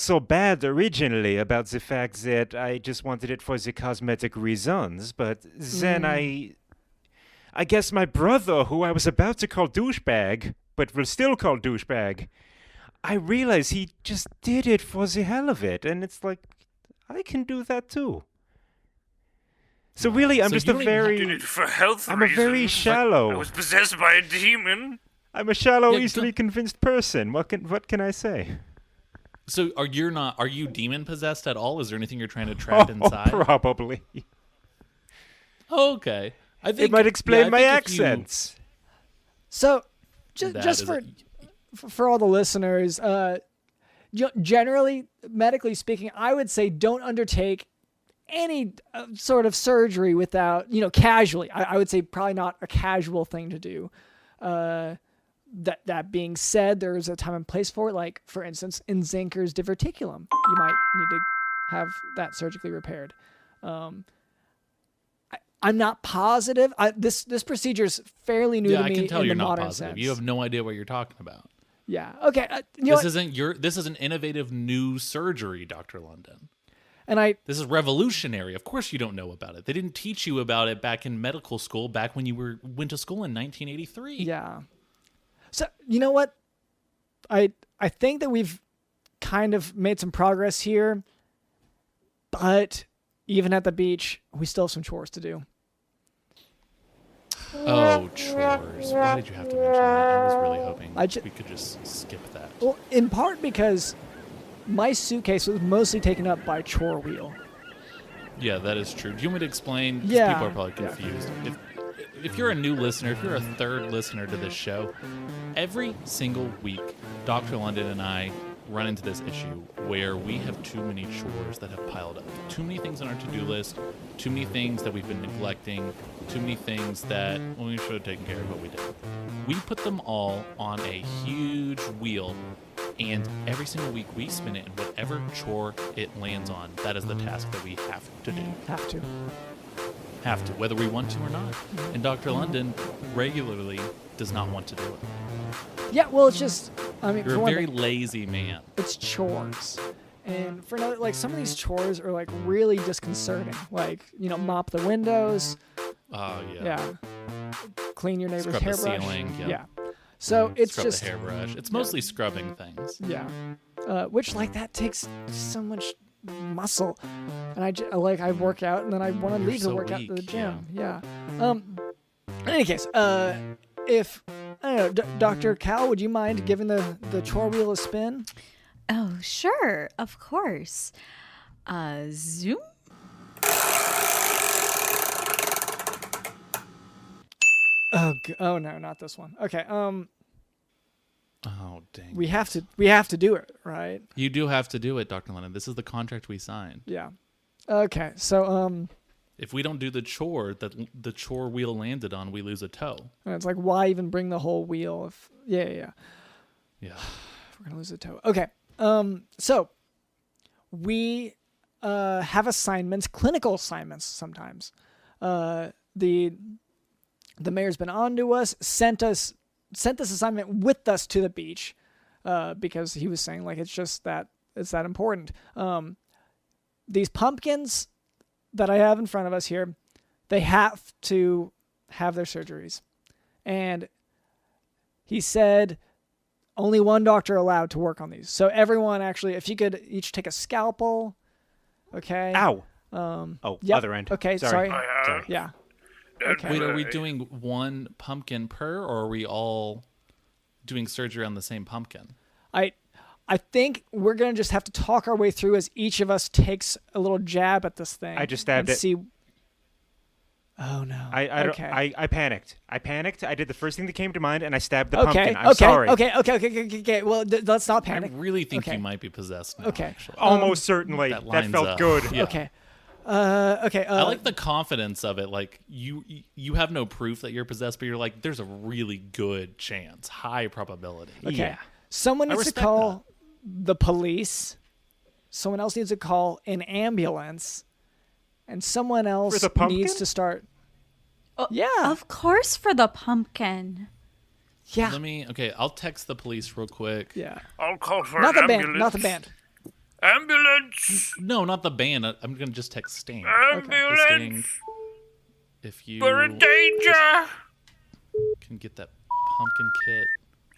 so bad originally about the fact that I just wanted it for the cosmetic reasons, but then I guess my brother, who I was about to call douchebag, but will still call douchebag, I realized he just did it for the hell of it, and it's like, I can do that too. So really, I'm So just you a don't even have Did very, it for health I'm a reasons. very I shallow, was possessed by a demon. I'm a shallow, Yeah, easily convinced person. What can I say? So are you demon possessed at all? Is there anything you're trying to trap inside? Probably. Oh, okay. I think It might explain I my think if you- accents. So, That just is for all the listeners, generally, medically speaking, I would say don't undertake any sort of surgery without, casually. I would say probably not a casual thing to do. That being said, there's a time and place for it. Like, for instance, in Zenker's Diverticulum, you might need to have that surgically repaired. I'm not positive. This procedure is fairly new Yeah, to I me can tell in you're the not modern positive. sense. You have no idea what you're talking about. Yeah. Okay. You know what? This is an innovative new surgery, Dr. London. And This is revolutionary. Of course you don't know about it. They didn't teach you about it back in medical school, back when you went to school in 1983. yeah. So you know what? I think that we've kind of made some progress here, but even at the beach, we still have some chores to do. Oh, chores. Why did you have to mention that? I was really hoping we could just skip that. Well, in part because my suitcase was mostly taken up by chore wheel. Yeah, that is true. Do you want me to explain? 'Cause Yeah. people are probably confused. If you're a new listener, if you're a third listener to this show, every single week, Dr. London and I run into this issue where we have too many chores that have piled up. Too many things on our to-do list, too many things that we've been neglecting, too many things that we should have taken care of, but we didn't. We put them all on a huge wheel, and every single week we spin it in whatever chore it lands on. That is the task that we have to do. Have to, whether we want to or not. And Dr. London regularly does not want to do it. Yeah, well, it's just, I mean, You're for a one very thing, lazy man. it's chores. And for another, like, some of these chores are, like, really disconcerting. Like, mop the windows. Oh, Yeah. Clean your neighbor's Scrub the hairbrush. ceiling, Yeah. So it's Scrub just, the hairbrush. It's mostly scrubbing things. yeah. Which, like, that takes so much muscle. And I work out and then I want to You're leave so to work out at the weak, gym. Yeah. In any case, if, I don't know, Dr. Cal, would you mind giving the chore wheel a spin? Oh, sure. Of course. Zoom. Oh no, not this one. Okay. Oh, dang. We have to do it, right? You do have to do it, Dr. Lennon. This is the contract we signed. Yeah. Okay. So If we don't do the chore that the chore wheel landed on, we lose a toe. it's like, why even bring the whole wheel if yeah. Yeah. We're gonna lose a toe. Okay. So we have assignments, clinical assignments sometimes. The mayor's been on to us, sent this assignment with us to the beach, because he was saying, like, it's that important. These pumpkins that I have in front of us here, they have to have their surgeries. And he said only one doctor allowed to work on these. So everyone, actually, if you could each take a scalpel, okay? Ow. Yep. Other end. Okay, sorry. Sorry. Yeah. Okay. Wait, are we doing one pumpkin per, or are we all doing surgery on the same pumpkin? I think we're going to just have to talk our way through as each of us takes a little jab at this thing. I just stabbed and it. See. Oh, no. I panicked. I did the first thing that came to mind, and I stabbed the Okay. pumpkin. I'm sorry. Okay. Well, let's not panic. I really think Okay. you might be possessed now, Okay. actually. Almost certainly. That That lines felt up. good. Yeah. Okay. Okay. I like the confidence of it. Like, you have no proof that you're possessed, but you're like, there's a really good chance, high probability. Okay. Yeah. Someone I needs to respect call the police. Someone else needs to call an ambulance. And someone else the pumpkin? needs to start. Yeah. Of course, for the pumpkin. Yeah. I'll text the police real quick. Yeah. I'll call for Not an the ambulance. band. Not the band. Ambulance! No, not the band. I'm going to just text Sting. Ambulance! Sting, if you We're in danger! can get that pumpkin kit,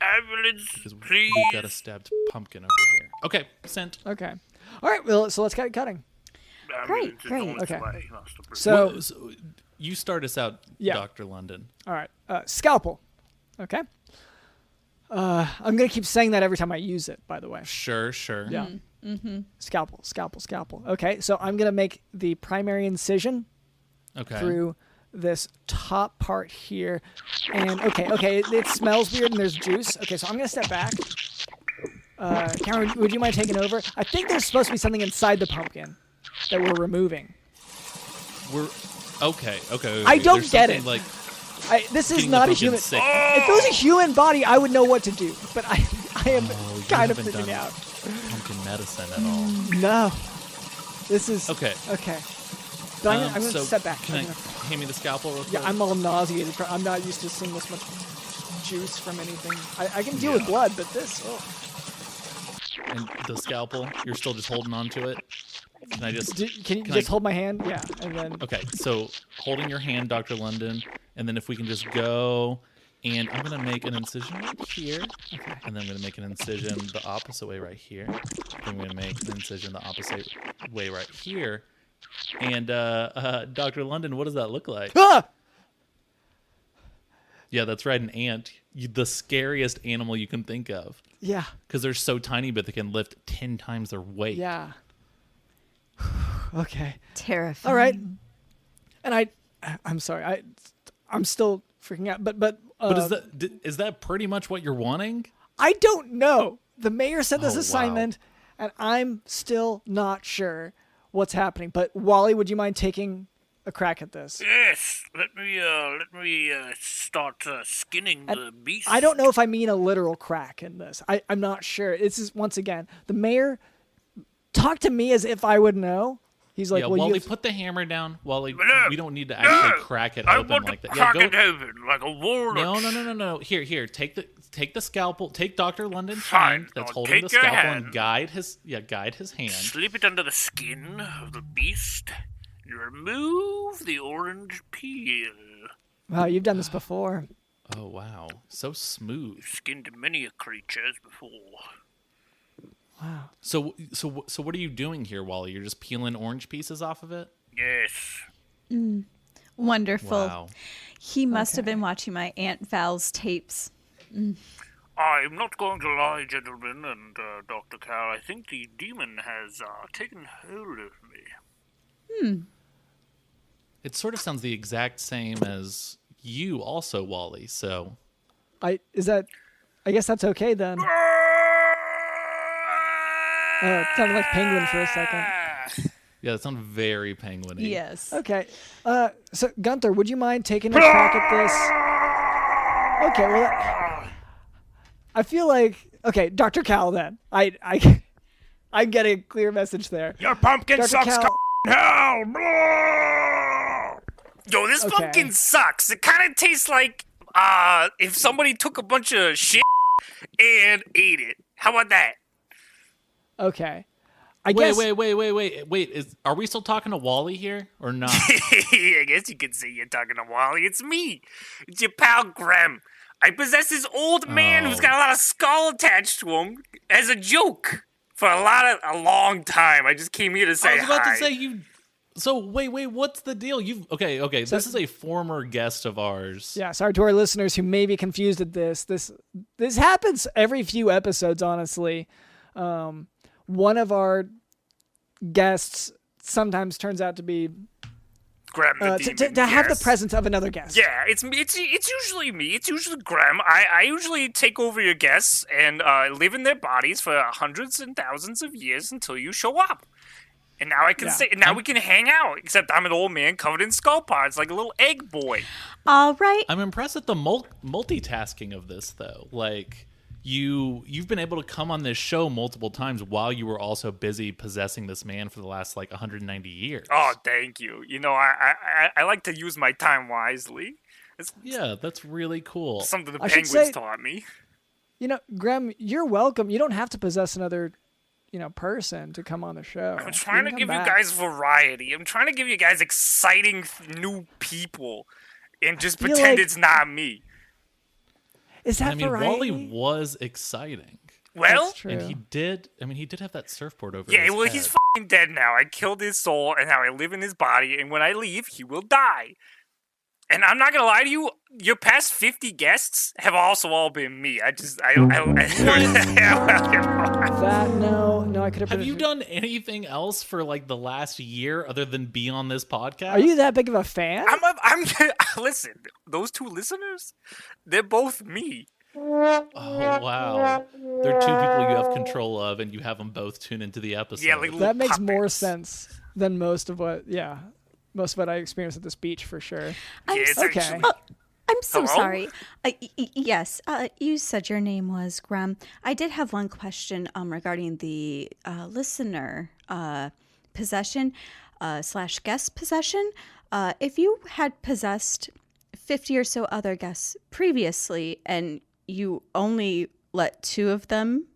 Ambulance, because please! we've got a stabbed pumpkin over here. Okay, sent. Okay. All right. Well, so let's get cutting. Ambulance is Great. on its Okay. way, Master Bruce. So, You start us out, Yeah. Dr. London. all right. Scalpel. Okay. I'm going to keep saying that every time I use it, by the way. Sure. Yeah. Scalpel. Okay. So I'm going to make the primary incision Okay. through this top part here. And okay. It smells weird and there's juice. Okay. So I'm going to step back. Cameron, would you mind taking over? I think there's supposed to be something inside the pumpkin that we're removing. Okay. I don't There's get it. something Like This is getting the not a pumpkin human. sick. If it was a human body, I would know what to do. But I am you kind of haven't freaking done out. pumpkin medicine at all. No. This is Okay. Okay. But I'm going to so step back. Can hand me the scalpel real quick? Yeah, I'm all nauseated. I'm not used to seeing this much juice from anything. I can deal with blood, but this. Oh. And the scalpel, you're still just holding on to it? Can I just... Can you can just I- hold my hand? Yeah, and then. Okay, so holding your hand, Dr. London, and then if we can just go And I'm going to make an incision right here. Okay. And then I'm going to make an incision the opposite way right here. Then I'm going to make an incision the opposite way right here. And Dr. London, what does that look like? Ah! Yeah, that's right, an ant. The scariest animal you can think of. Yeah. Because they're so tiny, but they can lift 10 times their weight. Yeah. Okay. Terrifying. All right. And I'm sorry. I'm still freaking out. But is that pretty much what you're wanting? I don't know. The mayor sent this Oh, assignment, and I'm still not sure what's happening. But Wally, would you mind taking a crack at this? Yes, let me start skinning the beast. I don't know if I mean a literal crack in this. I'm not sure. This is, once again, the mayor talked to me as if I would know. He's like, yeah, well, Wally, put the hammer down. Wally, No, we don't need to actually crack it open like that. Crack it open like a walnut. No. Here. Take the scalpel. Take Dr. London's Fine, hand that's I'll holding the take your scalpel hand. and guide his hand. Slip it under the skin of the beast and remove the orange peel. wow, you've done this before. Oh wow, so smooth. Skinned many creatures before. Wow. So what are you doing here, Wally? You're just peeling orange pieces off of it? Yes. Wonderful. Wow. He must have been watching my Aunt Val's tapes. I'm not going to lie, gentlemen and Dr. Cal. I think the demon has taken hold of me. It sort of sounds the exact same as you also, Wally, so... I guess that's okay then. It sounded like Penguin for a second. Yeah, that sounds very penguin-y. Yes. Okay. So Gunther, would you mind taking a crack at this? Okay, well, I feel like, okay, Dr. Cal then. I'm getting a clear message there. Your pumpkin Dr. sucks Cal- hell. Yo, this Okay. pumpkin sucks. It kind of tastes like if somebody took a bunch of shit and ate it. How about that? Okay. I guess. Wait. Are we still talking to Wally here or not? I guess you could say you're talking to Wally. It's me. It's your pal Graham. I possess this old man who's got a lot of skull attached to him as a joke for a long time. I just came here to say hi. I was about to say you. So wait, what's the deal? Okay. So, this is a former guest of ours. Yeah, sorry to our listeners who may be confused at this. This happens every few episodes, honestly. One of our guests sometimes turns out to be Graham the demon, to have the yes. presence of another guest. Yeah, it's usually me. It's usually Graham. I usually take over your guests and live in their bodies for hundreds and thousands of years until you show up. And now I can say, now we can hang out. Except I'm an old man covered in skull parts, like a little egg boy. All right. I'm impressed at the multitasking of this, though. Like you've been able to come on this show multiple times while you were also busy possessing this man for the last 190 years. Oh, thank you. You know, I like to use my time wisely. Yeah, that's really cool. Something the I should penguins say- taught me. You know, Graham, you're welcome. You don't have to possess another, person to come on the show. I'm trying to can give come you back. guys variety. I'm trying to give you guys exciting new people, and just feel pretend like- it's not me. Is that I mean, variety? Wally was exciting. Well, That's true. And he did have that surfboard over yeah, his well, head. he's fucking dead now. I killed his soul, and now I live in his body, and when I leave, he will die. And I'm not gonna lie to you, your past 50 guests have also all been me. That no, I could Have you done anything else for the last year other than be on this podcast? Are you that big of a fan? Listen, those two listeners, they're both me. Oh wow, they're two people you have control of, and you have them both tune into the episode. Yeah, like that little makes more puppets. sense than most of what I experienced at this beach for sure. I'm Yeah, it's Okay. actually- I'm so Hello? sorry. Yes, you said your name was Graham. I did have one question regarding the listener possession / guest possession. If you had possessed 50 or so other guests previously and you only let 2 of them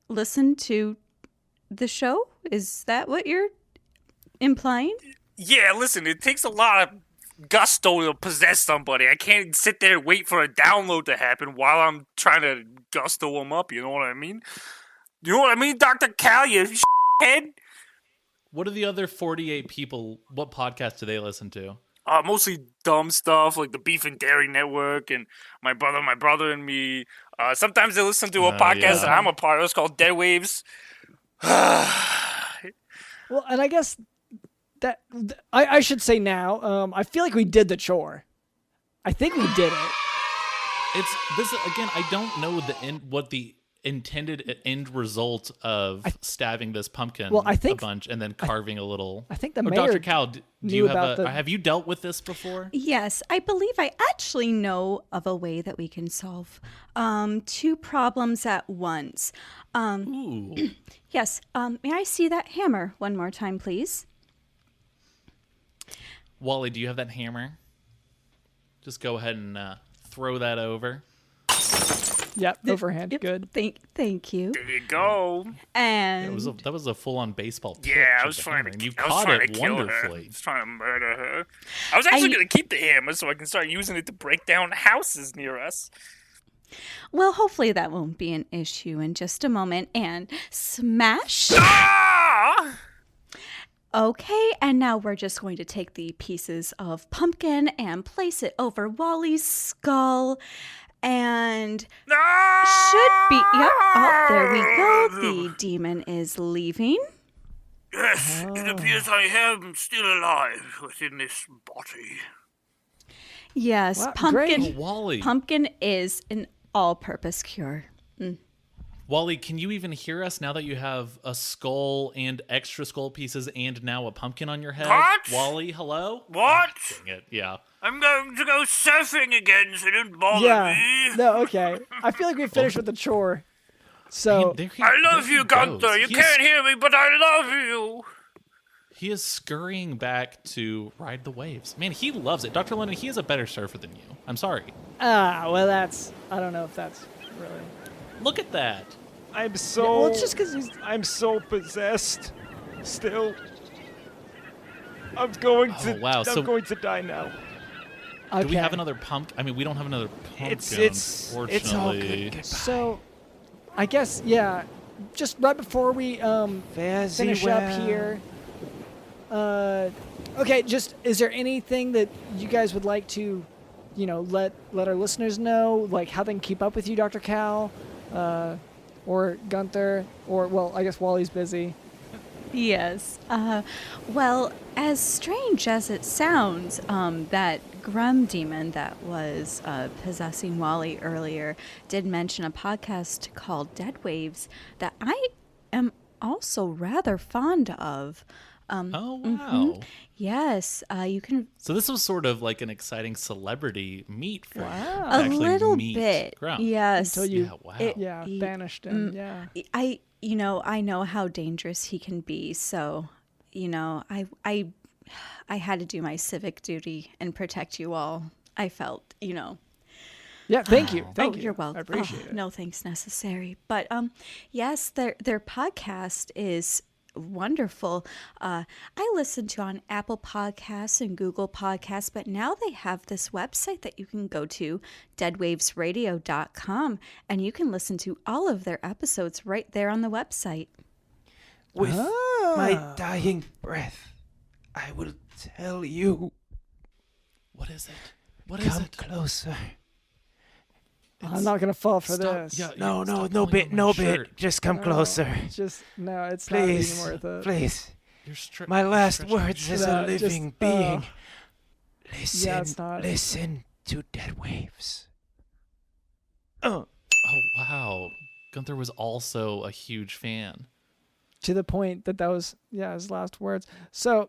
listen to the show, is that what you're implying? Yeah, listen, it takes a lot of gusto to possess somebody. I can't sit there and wait for a download to happen while I'm trying to gusto them up. You know what I mean? You know what I mean, Dr. Cal, you head? What are the other 48 people, what podcast do they listen to? Mostly dumb stuff like the Beef and Dairy Network and my brother and me. Sometimes they listen to a podcast that I'm a part of. It's called Dead Waves. Well, and I guess that I should say now, I feel like we did the chore. I think we did it. It's this again. I don't know what the intended end result of stabbing this pumpkin a bunch and then carving a little. I think the mayor. Dr. Cal, do you have you dealt with this before? Yes, I believe I actually know of a way that we can solve two problems at once. Ooh. Yes. May I see that hammer one more time, please? Wally, do you have that hammer? Just go ahead and throw that over. Yep, overhand. Yep. Good. Thank you. There you go. And that was a full-on baseball pitch. Yeah, I was trying to. And you I was caught trying it to kill wonderfully. her. I was trying to murder her. I was actually going to keep the hammer so I can start using it to break down houses near us. Well, hopefully that won't be an issue in just a moment. And smash. Ah! Okay, and now we're just going to take the pieces of pumpkin and place it over Wally's skull. And should be, yep, oh, there we go. The demon is leaving. Yes, it appears I am still alive within this body. Yes, wow, pumpkin. great. Wally. Pumpkin is an all-purpose cure. Wally, can you even hear us now that you have a skull and extra skull pieces and now a pumpkin on your head? What? Wally, hello? What? Dang it, yeah. I'm going to go surfing again, so don't bother me. No, okay. I feel like we finished with the chore. So I love you, Gunther. You can't hear me, but I love you. He is scurrying back to ride the waves. Man, he loves it. Dr. Lennon, he is a better surfer than you. I'm sorry. well, I don't know if that's really. Look at that. I'm so. Well, it's just because I'm so possessed. Still. I'm going to. wow, I'm so- going to die now. Okay. Do we have another pumpkin? I mean, we don't have another pumpkin, It's all unfortunately. good. Goodbye. So, I guess just right before we finish up here. Okay, just is there anything that you guys would like to, let our listeners know, like how they can keep up with you, Dr. Cal, or Gunther, or well, I guess Wally's busy. Yes. Well, as strange as it sounds, that Grum demon that was possessing Wally earlier did mention a podcast called Dead Waves that I am also rather fond of. Oh, wow. Yes, you can. So this was sort of like an exciting celebrity meet for him. Wow. to A actually little meet bit. Grum. Yes. Until you, Yeah, wow. banished him. Yeah. I know how dangerous he can be, so I had to do my civic duty and protect you all. I felt, Yeah. Thank you. Thank you. You're welcome. I appreciate it. No thanks necessary. But yes, their podcast is wonderful. I listen to on Apple Podcasts and Google Podcasts, but now they have this website that you can go to, deadwavesradio.com, and you can listen to all of their episodes right there on the website. With my dying breath, I will tell you. What is it? What is Come it? closer. I'm not gonna fall for Stop. this. Yeah, No, stop no pulling bit, on my no shirt. bit. Just come closer. It's just it's Please, not even worth it. please. You're My last stretching my words shirt. as Yeah, a just, living being. Yeah, it's not. Listen to Dead Waves. Oh, wow. Gunther was also a huge fan. To the point that was his last words. So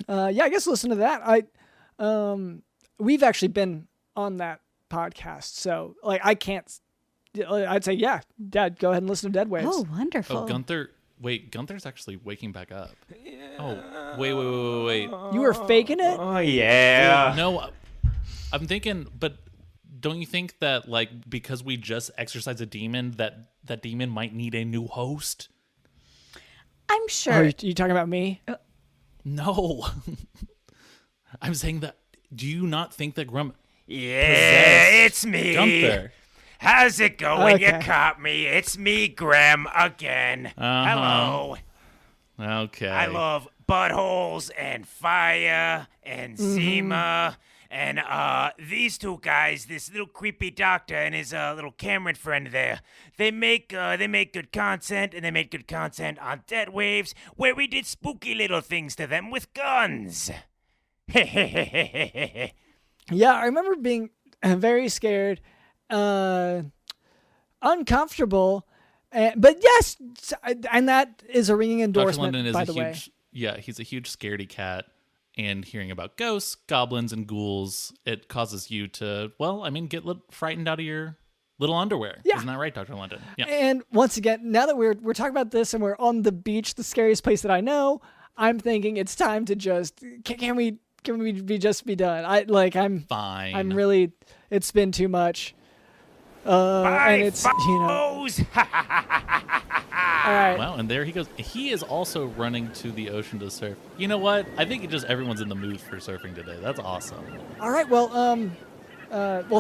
I guess listen to that. We've actually been on that podcast, so like I can't. I'd say Dad, go ahead and listen to Dead Waves. Oh, wonderful. Oh, Gunther's actually waking back up. Oh, wait. You were faking it? Oh yeah. No, I'm thinking, but don't you think that like because we just exorcised a demon, that demon might need a new host? I'm Oh, sure. you talking about me? No. I'm saying that do you not think that Grum? Yeah, it's me. Gunther. How's it going? Okay. You caught me. It's me, Graham, again. Hello. Okay. I love buttholes and fire and Zima and these two guys, this little creepy doctor and his little Cameron friend there. They make good content, and they made good content on Dead Waves, where we did spooky little things to them with guns. Yeah, I remember being very scared, uncomfortable, but yes, and that is a ringing Dr. endorsement, London is by a the huge, way. Yeah, he's a huge scaredy cat, and hearing about ghosts, goblins, and ghouls, it causes you to, get frightened out of your little underwear. Yeah. Isn't that right, Dr. London? Yeah. And once again, now that we're talking about this and we're on the beach, the scariest place that I know, I'm thinking it's time to just can we just be done? I'm Fine. I'm really, it's been too much. And it's, all right. Wow, and there he goes. He is also running to the ocean to surf. You know what? I think everyone's in the mood for surfing today. That's awesome. All right. Well,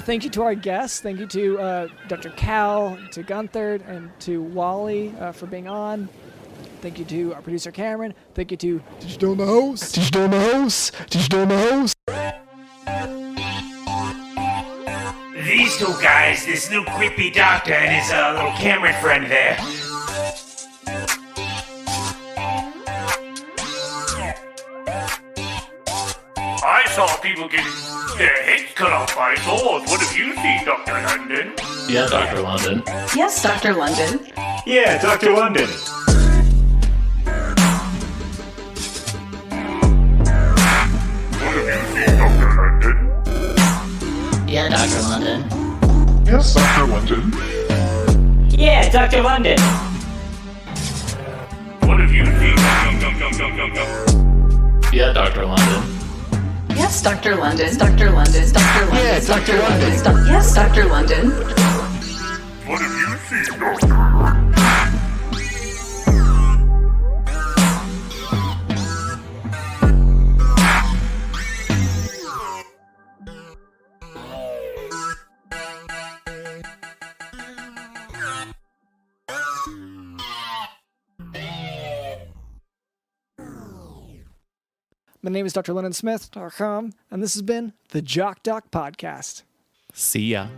thank you to our guests. Thank you to Dr. Cal, to Gunther, and to Wally for being on. Thank you to our producer Cameron. Thank you to Digital in the House. Digital in the House. Digital in the House. These two guys, this little creepy doctor and his little Cameron friend there. I saw people get their heads cut off by swords. What have you seen, Dr. London? Yeah, Dr. London. Yes, Dr. London. Yeah, Dr. London. What have you seen, Dr. London? Yeah, Dr. London. Yes, Dr. London. Yeah, Dr. London. What have you seen, Yeah, Dr. London. Yes, Dr. London. Dr. London. Dr. London. Yeah, Dr. London. Yes, Dr. London. What have you seen, Dr. London? My name is Dr. LondonSmith.com, and this has been the Jock Doc Podcast. See ya.